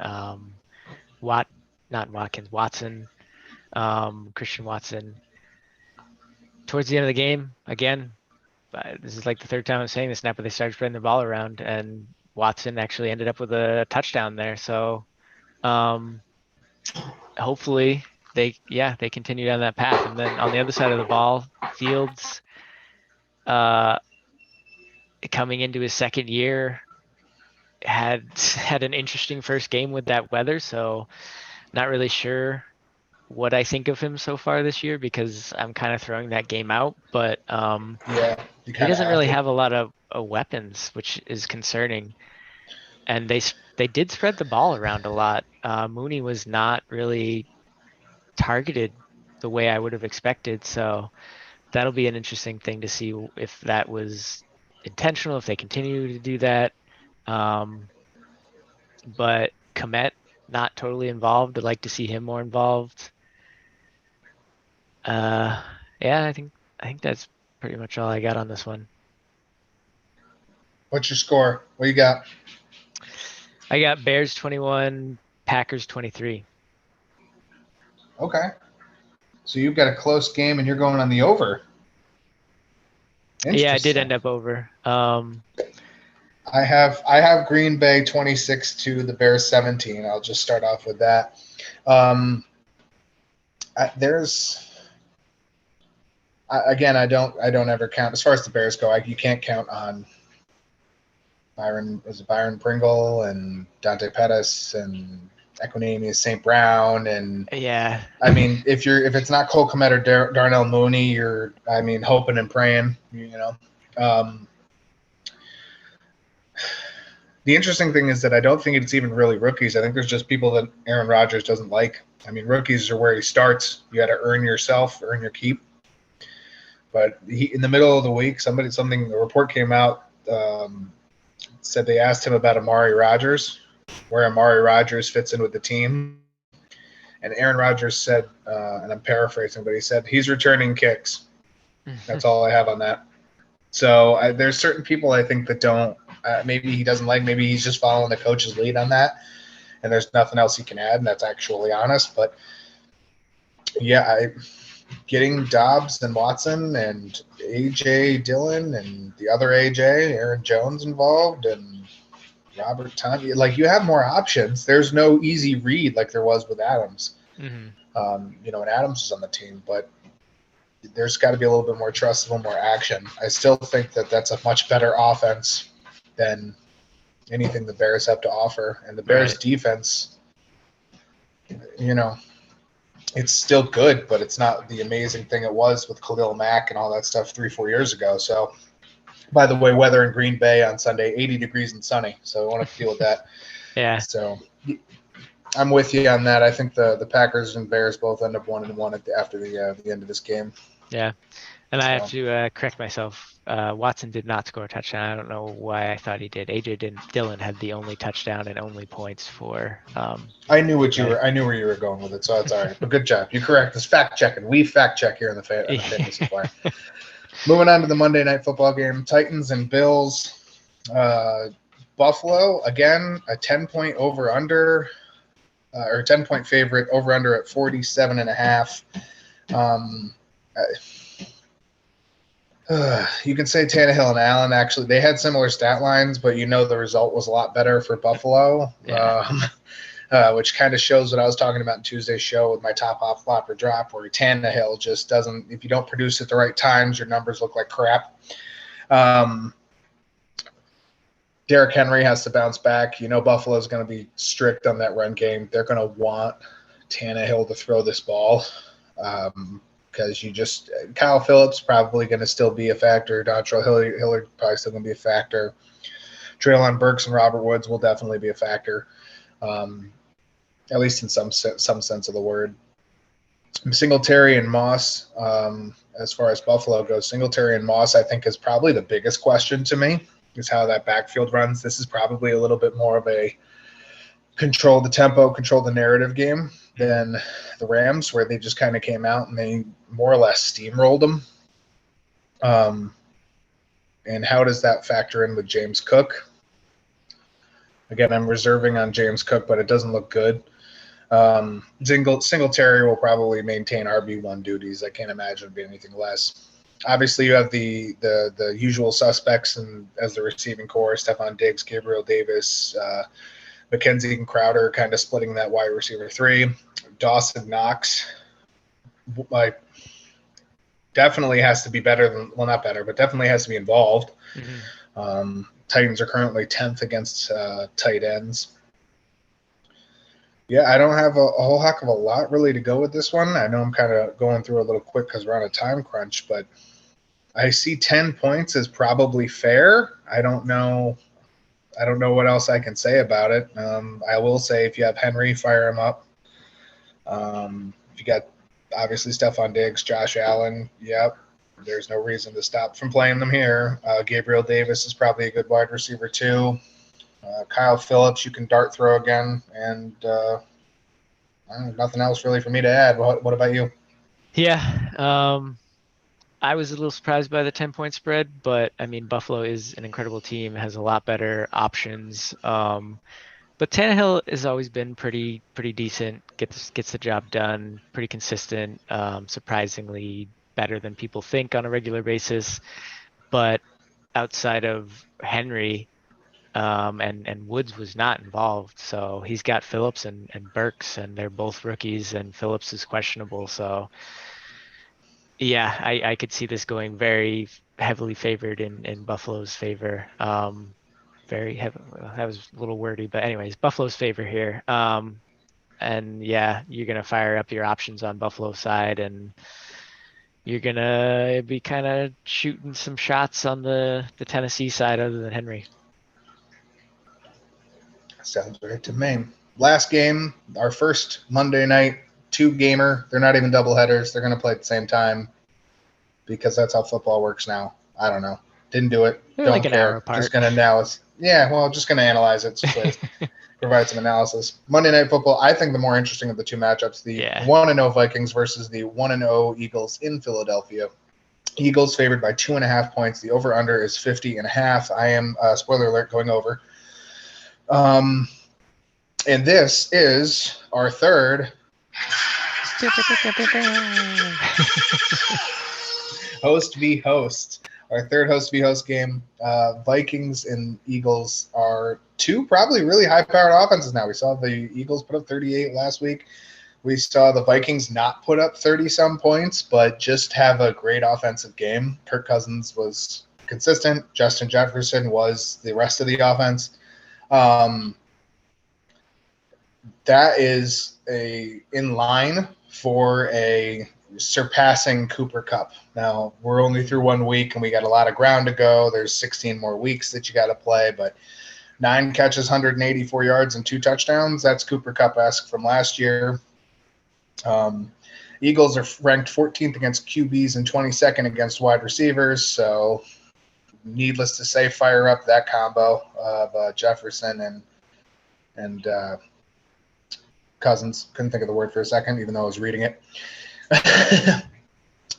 Watson, Christian Watson. Towards the end of the game, again, this is like the third time I'm saying this now, but they started spreading the ball around, and Watson actually ended up with a touchdown there. So hopefully they continue down that path. And then on the other side of the ball, Fields, coming into his second year, had an interesting first game with that weather, so not really sure what I think of him so far this year because I'm kind of throwing that game out. But Yeah, you he kind of doesn't have really to. have a lot of weapons, which is concerning. And they did spread the ball around a lot. Mooney was not really targeted the way I would have expected, so that'll be an interesting thing to see if that was intentional, if they continue to do that. Um, but Komet not totally involved. I'd like to see him more involved. Uh, yeah, I think that's pretty much all I got on this one. What's your score? What you got? I got Bears 21, Packers 23. Okay. So you've got a close game and you're going on the over. Yeah, I did Interesting. end up over. I have Green Bay 26 to the Bears 17. I'll just start off with that. Again, I don't ever count as far as the Bears go. You can't count on Byron Pringle and Dante Pettis and Equinemius St. Brown, and Yeah. I mean, if it's not Cole Kmet or Darnell Mooney, you're hoping and praying, The interesting thing is that I don't think it's even really rookies. I think there's just people that Aaron Rodgers doesn't like. I mean, rookies are where he starts. You got to earn your keep. But in the middle of the week, a report came out, said they asked him about Amari Rodgers, where Amari Rodgers fits in with the team. And Aaron Rodgers said, and I'm paraphrasing, but he said, he's returning kicks. That's all I have on that. So there's certain people I think that don't, maybe he doesn't like, maybe he's just following the coach's lead on that. And there's nothing else he can add, and that's actually honest. But yeah, getting Dobbs and Watson and A.J. Dillon and the other A.J., Aaron Jones involved, and Robert Tonyan. Like, you have more options. There's no easy read like there was with Adams. Mm-hmm. When Adams was on the team, but there's got to be a little bit more trust, a little more action. I still think that that's a much better offense than anything the Bears have to offer. And the Bears defense, it's still good, but it's not the amazing thing it was with Khalil Mack and all that stuff 3-4 years ago. So, by the way, weather in Green Bay on Sunday, 80 degrees and sunny. So I won't have to deal with that. Yeah. So I'm with you on that. I think the Packers and Bears both end up 1-1 after the end of this game. Yeah. And I have to correct myself. Watson did not score a touchdown. I don't know why I thought he did. A.J. Dillon had the only touchdown and only points for. I knew where you were going with it, so that's all right. But good job. You correct this. Fact checking. We fact check here in the Fantasy Flyer. Moving on to the Monday Night Football game: Titans and Bills. Buffalo again, a 10-point over under. Or 10-point favorite, over under at 47.5. You can say Tannehill and Allen, actually, they had similar stat lines, but the result was a lot better for Buffalo, which kind of shows what I was talking about in Tuesday's show with my top off flop or drop, where Tannehill just doesn't, if you don't produce at the right times, your numbers look like crap. Derrick Henry has to bounce back. Buffalo's going to be strict on that run game. They're going to want Tannehill to throw this ball because Kyle Phillips probably going to still be a factor. Dontrell Hilliard probably still going to be a factor. Treylon Burks and Robert Woods will definitely be a factor, at least in some sense of the word. Singletary and Moss, as far as Buffalo goes, Singletary and Moss, I think, is probably the biggest question to me. Is how that backfield runs. This is probably a little bit more of a control the tempo, control the narrative game than the Rams, where they just kind of came out and they more or less steamrolled them. And how does that factor in with James Cook? Again, I'm reserving on James Cook, but it doesn't look good. Singletary will probably maintain RB1 duties. I can't imagine it being anything less. Obviously, you have the usual suspects as the receiving core: Stephon Diggs, Gabriel Davis, McKenzie and Crowder, kind of splitting that wide receiver 3. Dawson Knox, definitely has to be better than, well, not better, but definitely has to be involved. Mm-hmm. Titans are currently 10th against tight ends. Yeah, I don't have a whole heck of a lot really to go with this one. I know I'm kind of going through a little quick because we're on a time crunch, but I see 10 points as probably fair. I don't know what else I can say about it. I will say if you have Henry, fire him up. If you got obviously Stephon Diggs, Josh Allen, yep. There's no reason to stop from playing them here. Gabriel Davis is probably a good wide receiver too. Kyle Phillips, you can dart throw again, and nothing else really for me to add. What about you? Yeah. I was a little surprised by the 10-point spread, but I mean, Buffalo is an incredible team, has a lot better options. But Tannehill has always been pretty decent, gets the job done, pretty consistent, surprisingly better than people think on a regular basis. But outside of Henry, and Woods was not involved, so he's got Phillips and Burks, and they're both rookies, and Phillips is questionable. So yeah, I could see this going very heavily favored in Buffalo's favor. Very heavy. Well, that was a little wordy, but anyways, Buffalo's favor here. And yeah, you're gonna fire up your options on Buffalo side, and you're gonna be kind of shooting some shots on the Tennessee side other than Henry. Sounds right to me. Last game, our first Monday night two-gamer. They're not even doubleheaders. They're going to play at the same time because that's how football works now. I don't know. Didn't do it. They're Don't like an hour care. apart. Just going to analyze. Yeah, well, just going to analyze it. So provide some analysis. Monday Night Football, I think the more interesting of the two matchups, the 1-0 Vikings versus the 1-0 Eagles in Philadelphia. Eagles favored by 2.5 points. The over-under is 50.5. I am, spoiler alert, going over. And this is our third host v host. Our third host v host game. Vikings and Eagles are two probably really high-powered offenses now. We saw the Eagles put up 38 last week. We saw the Vikings not put up 30-some points, but just have a great offensive game. Kirk Cousins was consistent. Justin Jefferson was the rest of the offense. That is in line for a surpassing Cooper Kupp. Now, we're only through 1 week, and we got a lot of ground to go. There's 16 more weeks that you got to play, but 9 catches, 184 yards, and 2 touchdowns. That's Cooper Kupp-esque from last year. Eagles are ranked 14th against QBs and 22nd against wide receivers, so needless to say, fire up that combo of Jefferson and Cousins. Couldn't think of the word for a second, even though I was reading it.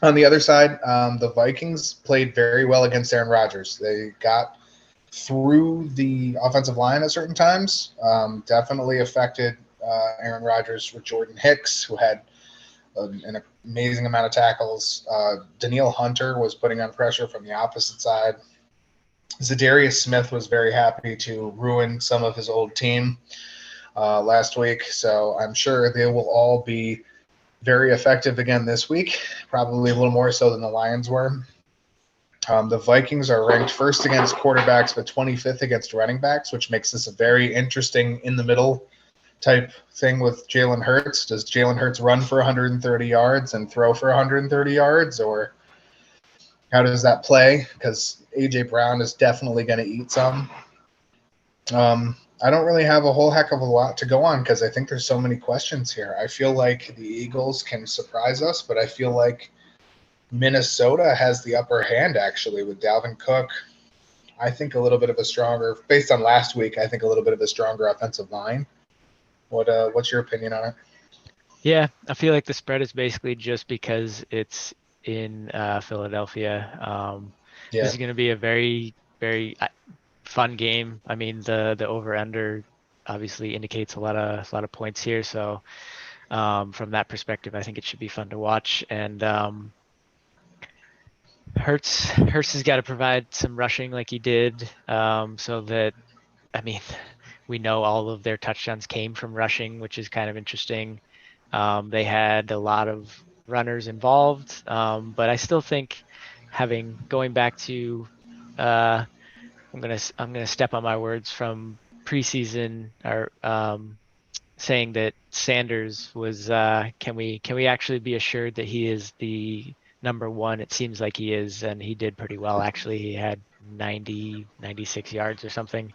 On the other side, the Vikings played very well against Aaron Rodgers. They got through the offensive line at certain times, definitely affected Aaron Rodgers with Jordan Hicks, who had an amazing amount of tackles. Danielle Hunter was putting on pressure from the opposite side. Zadarius Smith was very happy to ruin some of his old team last week, so I'm sure they will all be very effective again this week, probably a little more so than the Lions were. The Vikings are ranked first against quarterbacks, but 25th against running backs, which makes this a very interesting in-the-middle type thing with Jalen Hurts. Does Jalen Hurts run for 130 yards and throw for 130 yards, or how does that play? Because A.J. Brown is definitely going to eat some. I don't really have a whole heck of a lot to go on because I think there's so many questions here. I feel like the Eagles can surprise us, but I feel like Minnesota has the upper hand actually with Dalvin Cook. I think a little bit of a stronger, based on last week, I think a little bit of a stronger offensive line. What's your opinion on it? Yeah, I feel like the spread is basically just because it's in Philadelphia. This is going to be a very, very fun game. I mean, the over/under obviously indicates a lot of points here. So from that perspective, I think it should be fun to watch. And Hurts has got to provide some rushing like he did, so that, I mean, we know all of their touchdowns came from rushing, which is kind of interesting. They had a lot of runners involved, but I still think going back to I'm gonna step on my words from preseason, or saying that Sanders was. Can we actually be assured that he is the number one? It seems like he is, and he did pretty well actually. He had 96 yards or something,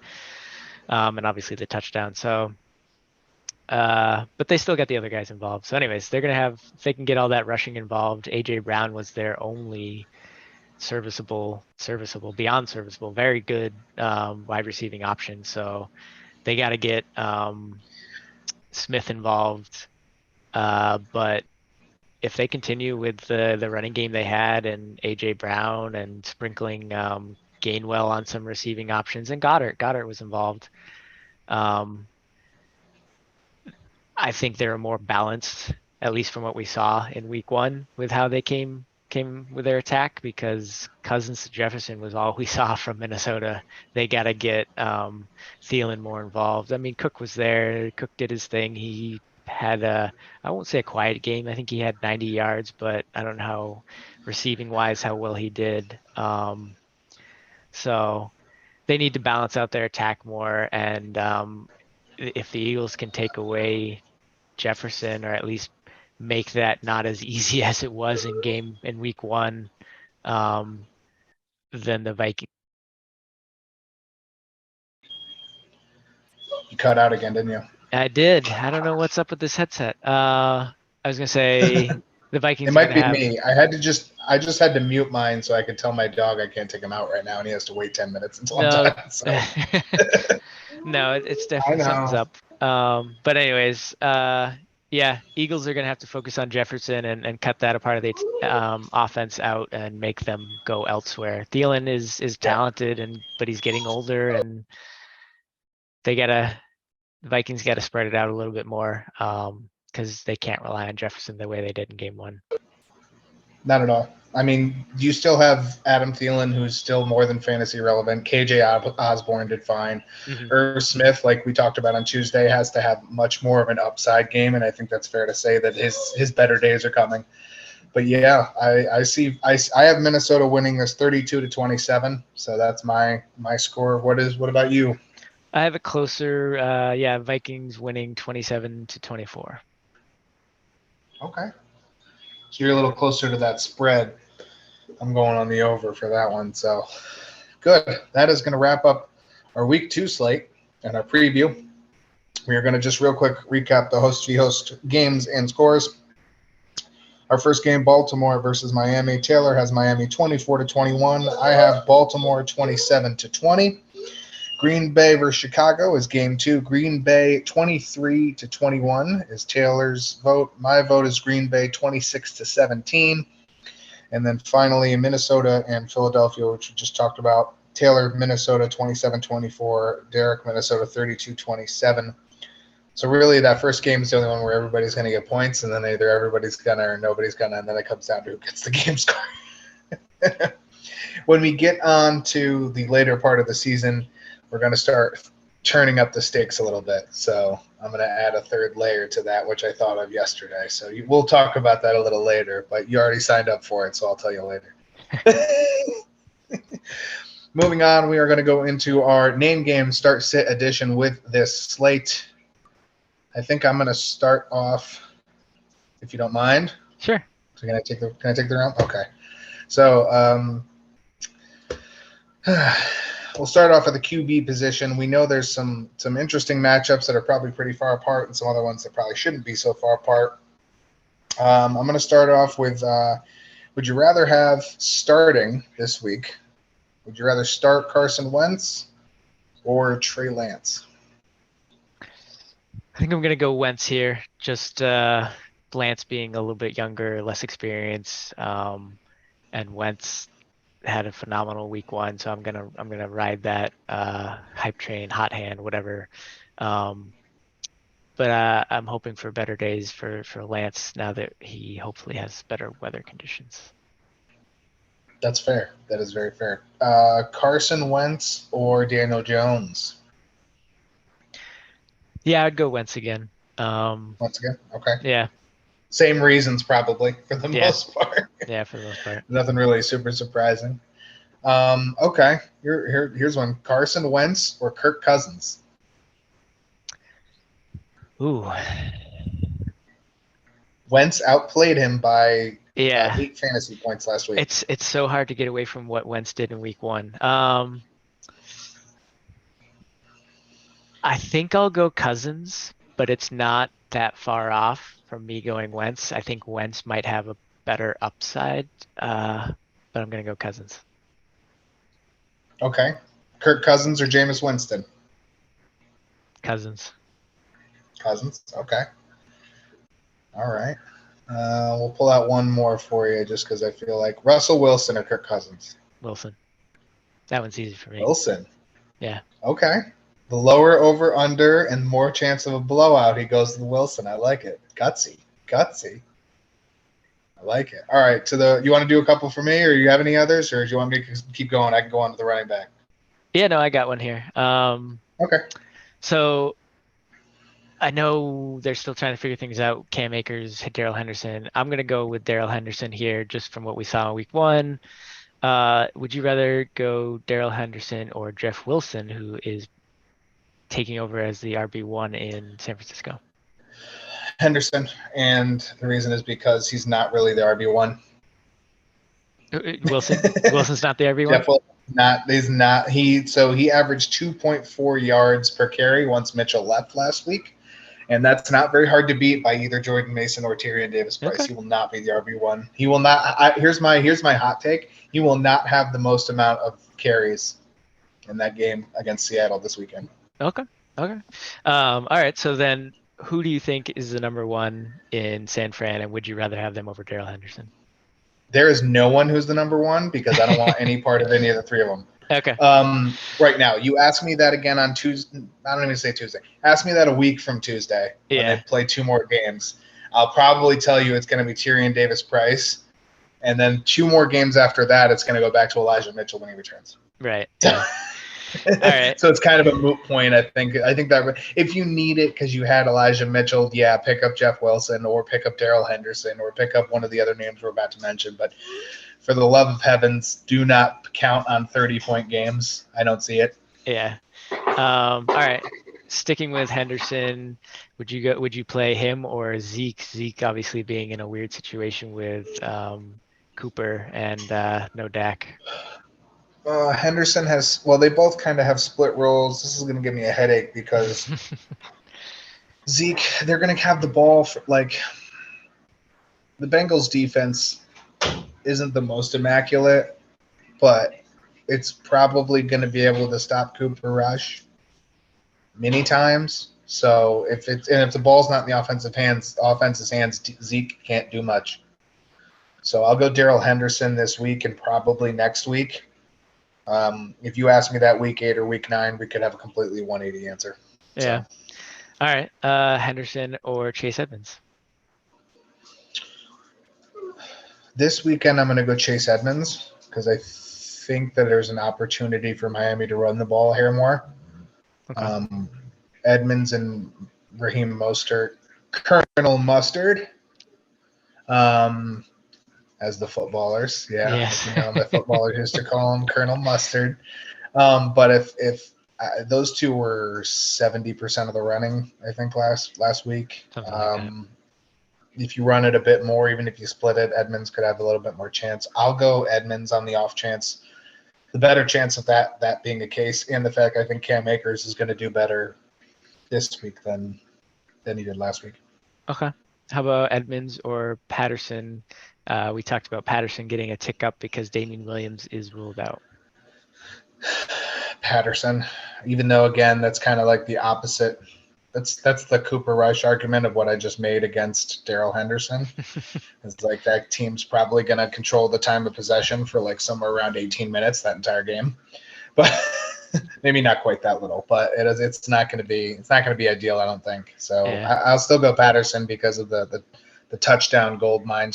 and obviously the touchdown. So. But they still got the other guys involved. So, anyways, they're gonna have, if they can get all that rushing involved. AJ Brown was their only beyond serviceable, very good wide receiving option. So they got to get Smith involved. But if they continue with the running game they had, and AJ Brown, and sprinkling Gainwell on some receiving options, and Goddard was involved. I think they're more balanced, at least from what we saw in week one, with how they came with their attack, because Cousins to Jefferson was all we saw from Minnesota. They got to get Thielen more involved. I mean, Cook was there. Cook did his thing. He had I won't say a quiet game. I think he had 90 yards, but I don't know how receiving wise how well he did. So they need to balance out their attack more, and if the Eagles can take away Jefferson, or at least make that not as easy as it was in week one, then the Vikings. You cut out again, didn't you? I did. I don't know what's up with this headset. I was gonna say the Vikings It are might gonna be have. me. I just had to mute mine so I could tell my dog I can't take him out right now, and he has to wait 10 minutes until I'm No, done. So. no, it's I definitely something's know. up. But anyways, yeah, Eagles are gonna have to focus on Jefferson, and cut that a part of the offense out, and make them go elsewhere. Thielen is Yeah. talented, but he's getting older, and they gotta the Vikings gotta spread it out a little bit more, because they can't rely on Jefferson the way they did in game one. Not at all. I mean, you still have Adam Thielen, who's still more than fantasy relevant. KJ Osborne did fine. Mm-hmm. Irv Smith, like we talked about on Tuesday, has to have much more of an upside game, and I think that's fair to say that his better days are coming. But yeah, I have Minnesota winning this 32-27. So that's my score. What about you? I have it closer. Yeah, Vikings winning 27-24. Okay. So you're a little closer to that spread. I'm going on the over for that one. So good. That is going to wrap up our week 2 slate and our preview. We are going to just real quick recap the host v host games and scores. Our first game, Baltimore versus Miami. Taylor has Miami 24-21. I have Baltimore 27-20. Green Bay versus Chicago is game 2. Green Bay 23-21 is Taylor's vote. My vote is Green Bay 26-17. And then finally, Minnesota and Philadelphia, which we just talked about. Taylor, Minnesota 27-24. Derek, Minnesota 32-27. So really, that first game is the only one where everybody's going to get points, and then either everybody's going to or nobody's going to, and then it comes down to who gets the game score. When we get on to the later part of the season, we're going to start turning up the stakes a little bit. So I'm going to add a third layer to that, which I thought of yesterday. So we'll talk about that a little later, but you already signed up for it, so I'll tell you later. Moving on, we are going to go into our name game start sit edition with this slate. I think I'm going to start off, if you don't mind. Sure. So can I take the round? Okay. So we'll start off at the QB position. We know there's some interesting matchups that are probably pretty far apart, and some other ones that probably shouldn't be so far apart. I'm going to start off with, would you rather have starting this week? Would you rather start Carson Wentz or Trey Lance? I think I'm gonna go Wentz here. Just Lance being a little bit younger, less experience, and Wentz had a phenomenal week one, so I'm gonna ride that hype train, hot hand, whatever. But I'm hoping for better days for Lance now that he hopefully has better weather conditions. That's fair. That is very fair. Carson Wentz or Daniel Jones? Yeah, I'd go Wentz again. Once again, okay. Yeah. Same reasons probably for the most part. Yeah, for the most part. Nothing really super surprising. Okay. Here's one: Carson Wentz or Kirk Cousins. Ooh. Wentz outplayed him by Yeah. 8 fantasy points last week. It's so hard to get away from what Wentz did in week 1. I think I'll go Cousins, but it's not that far off from me going Wentz. I think Wentz might have a better upside, but I'm gonna go Cousins. Okay. Kirk Cousins or Jameis Winston? Cousins. Cousins. Okay. All right. We'll pull out one more for you just because I feel like Russell Wilson or Kirk Cousins. Wilson. That one's easy for me. Wilson. Yeah. Okay. The lower over under and more chance of a blowout. He goes to the Wilson. I like it. Gutsy. I like it. All right. You want to do a couple for me, or you have any others, or do you want me to keep going? I can go on to the running back. Yeah, no, I got one here. Okay. So I know they're still trying to figure things out. Cam Akers, Darrell Henderson. I'm gonna go with Darrell Henderson here, just from what we saw in week 1. Would you rather go Darrell Henderson or Jeff Wilson, who is taking over as the RB1 in San Francisco? Henderson, and the reason is because he's not really the RB1. Wilson? Wilson's not the RB1? Jeff Wilson he's not. He averaged 2.4 yards per carry once Mitchell left last week, and that's not very hard to beat by either Jordan Mason or Tyrion Davis-Price. Okay. He will not be the RB1. He will not. Here's my hot take. He will not have the most amount of carries in that game against Seattle this weekend. Okay. All right. So then, who do you think is the number 1 in San Fran, and would you rather have them over Darrell Henderson? There is no one who's the number 1 because I don't want any part of any of the three of them. Okay. Right now, you ask me that again on Tuesday. I don't even say Tuesday. Ask me that a week from Tuesday when they play 2 more games. I'll probably tell you it's going to be Tyrion Davis-Price, and then 2 more games after that, it's going to go back to Elijah Mitchell when he returns. Right. Yeah. All right. So it's kind of a moot point, I think that if you need it because you had Elijah Mitchell, yeah, pick up Jeff Wilson or pick up Darrell Henderson or pick up one of the other names we're about to mention. But for the love of heavens, do not count on 30-point games. I don't see it. Yeah. All right. Sticking with Henderson, would you play him or Zeke? Zeke obviously being in a weird situation with Cooper and no Dak. Henderson they both kind of have split roles. This is going to give me a headache because Zeke, they're going to have the ball for, the Bengals defense isn't the most immaculate, but it's probably going to be able to stop Cooper Rush many times. So if the ball's not in the offense's hands, Zeke can't do much. So I'll go Darrell Henderson this week and probably next week. If you ask me that week 8 or week 9, we could have a completely 180 answer. Yeah. So. All right. Henderson or Chase Edmonds? This weekend, I'm going to go Chase Edmonds because I think that there's an opportunity for Miami to run the ball here more. Okay. Edmonds and Raheem Mostert, Colonel Mustard, as the footballers. Yeah. Yes. The footballers used to call him Colonel Mustard. But if those two were 70% of the running, I think last week. Something like that. If you run it a bit more, even if you split it, Edmonds could have a little bit more chance. I'll go Edmonds on the off chance, the better chance of that being the case, and the fact I think Cam Akers is going to do better this week than he did last week. Okay. How about Edmonds or Patterson? We talked about Patterson getting a tick up because Damian Williams is ruled out. Patterson, even though, again, that's kind of like the opposite. That's the Cooper Rush argument of what I just made against Darrell Henderson. It's like that team's probably going to control the time of possession for somewhere around 18 minutes that entire game, but maybe not quite that little. But it's not going to be ideal, I don't think. So yeah. I'll still go Patterson because of the touchdown gold mine,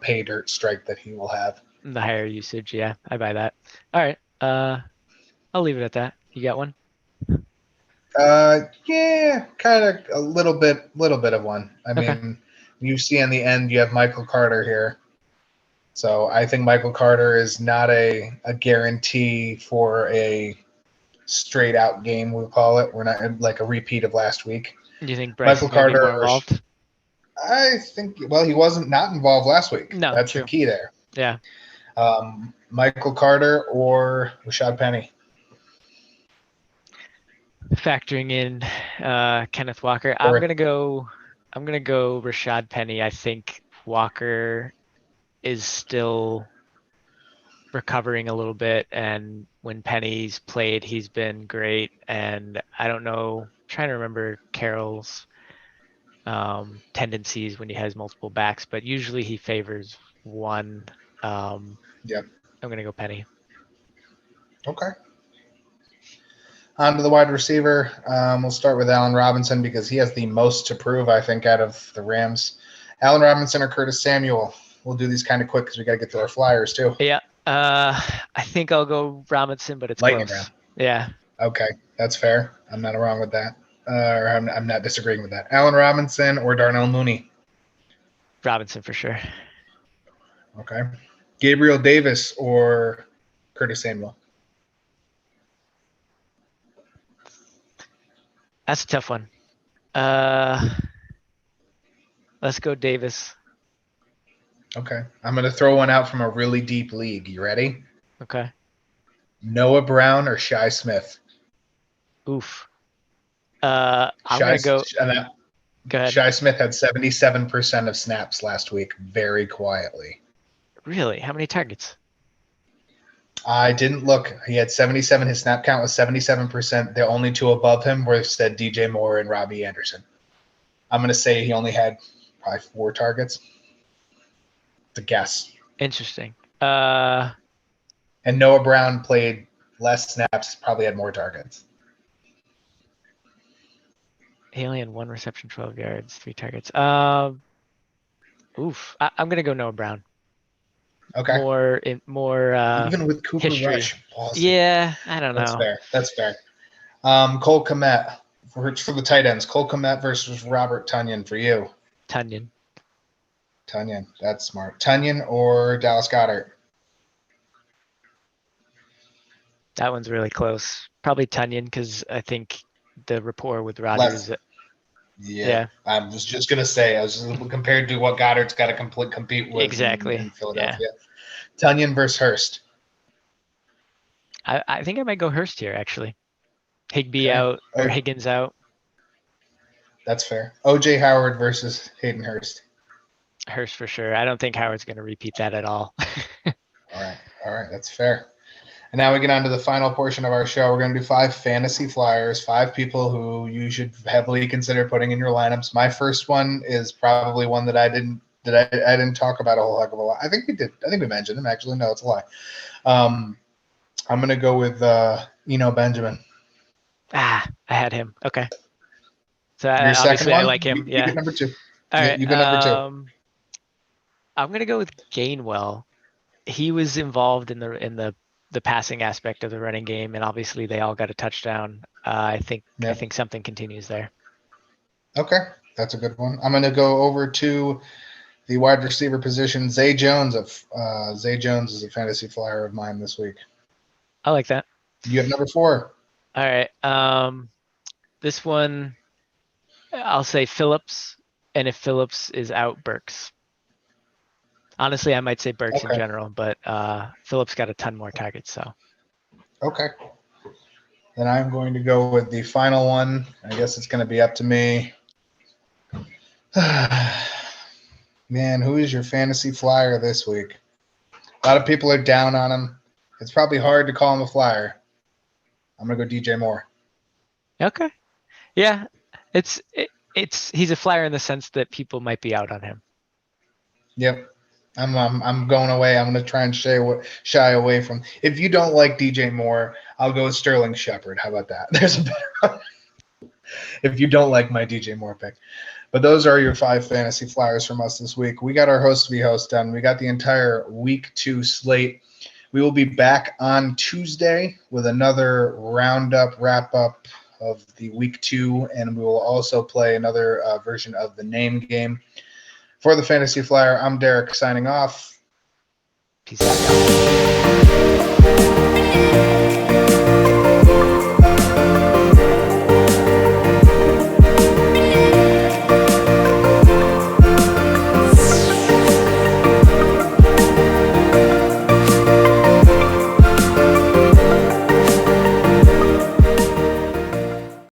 pay dirt strike that he will have. The higher usage, yeah, I buy that. All right, I'll leave it at that. You got one? Yeah, kind of a little bit of one. I mean, you see in the end, you have Michael Carter here. So I think Michael Carter is not a guarantee for a straight out game, we'll call it. We're not like a repeat of last week. Do you think Bryce Michael is going to be Carter, more involved? I think, well, he wasn't not involved last week. No, That's true. the key there. Yeah. Michael Carter or Rashad Penny. Factoring in Kenneth Walker, Or- I'm gonna go Rashad Penny. I think Walker is still recovering a little bit, and when Penny's played, he's been great. And I don't know, I'm trying to remember Carroll's tendencies when he has multiple backs, but usually he favors one. Yep. I'm gonna go Penny. Okay. On to the wide receiver. We'll start with Allen Robinson because he has the most to prove, I think, out of the Rams. Allen Robinson or Curtis Samuel. We'll do these kind of quick because we got to get to our Flyers too. Yeah. I think I'll go Robinson, but it's Lightning close. round. Yeah. Okay, that's fair. I'm not wrong with that. Or I'm not disagreeing with that. Allen Robinson or Darnell Mooney. Robinson for sure. Okay. Gabriel Davis or Curtis Samuel. That's a tough one. Let's go Davis. Okay. I'm going to throw one out from a really deep league. You ready? Okay. Noah Brown or Shi Smith? Oof. I'm gonna go. Go ahead. Shi Smith had 77% of snaps last week, very quietly. Really? How many targets? I didn't look. He had 77. His snap count was 77%. The only two above him were said DJ Moore and Robbie Anderson. I'm going to say he only had probably 4 targets. It's a guess. Interesting. And Noah Brown played less snaps, probably had more targets. He only had 1 reception, 12 yards, 3 targets. Oof. I'm gonna go Noah Brown. Okay. More. Even with Cooper history. Rush. Ballsy. Yeah, I don't know. That's fair. Cole Kmet for the tight ends. Cole Kmet versus Robert Tonyan for you. Tunyon. That's smart. Tonyan or Dallas Goedert? That one's really close. Probably Tunyon because I think the rapport with Rodgers. Yeah. I was just gonna say, compared to what Goddard's got to compete with Exactly. in Philadelphia. Yeah. Tonyan versus Hurst. I think I might go Hurst here actually. Higbee Okay. out or Higgins out. That's fair. OJ Howard versus Hayden Hurst. Hurst for sure. I don't think Howard's going to repeat that at all. All right. That's fair. And now we get on to the final portion of our show. We're going to do 5 fantasy flyers, 5 people who you should heavily consider putting in your lineups. My first one is probably one that I didn't talk about a whole heck of a lot. I think we did. I think we mentioned him. Actually, no, it's a lie. I'm going to go with Eno Benjamin. I had him. Okay. So Your obviously I like him. You get number 2. All right. You get number 2. I'm going to go with Gainwell. He was involved in the passing aspect of the running game, and obviously they all got a touchdown. I think something continues there. Okay, that's a good one. I'm going to go over to the wide receiver position. Zay Jones is a fantasy flyer of mine this week. I like that. You have number 4. All right. This one, I'll say Phillips, and if Phillips is out, Burks. Honestly, I might say Burks in general, but Phillips got a ton more targets. So. Okay. Then I'm going to go with the final one. I guess it's going to be up to me. Man, who is your fantasy flyer this week? A lot of people are down on him. It's probably hard to call him a flyer. I'm going to go DJ Moore. Okay. Yeah. He's a flyer in the sense that people might be out on him. Yep. I'm going away. I'm going to try and shy away from. If you don't like DJ Moore, I'll go with Sterling Shepard. How about that? There's a better one. If you don't like my DJ Moore pick. But those are your 5 fantasy flyers from us this week. We got our host v host done. We got the entire week 2 slate. We will be back on Tuesday with another roundup, wrap-up of the week 2, and we will also play another version of the name game. For the Fantasy Flyer, I'm Derek signing off. Peace out, y'all.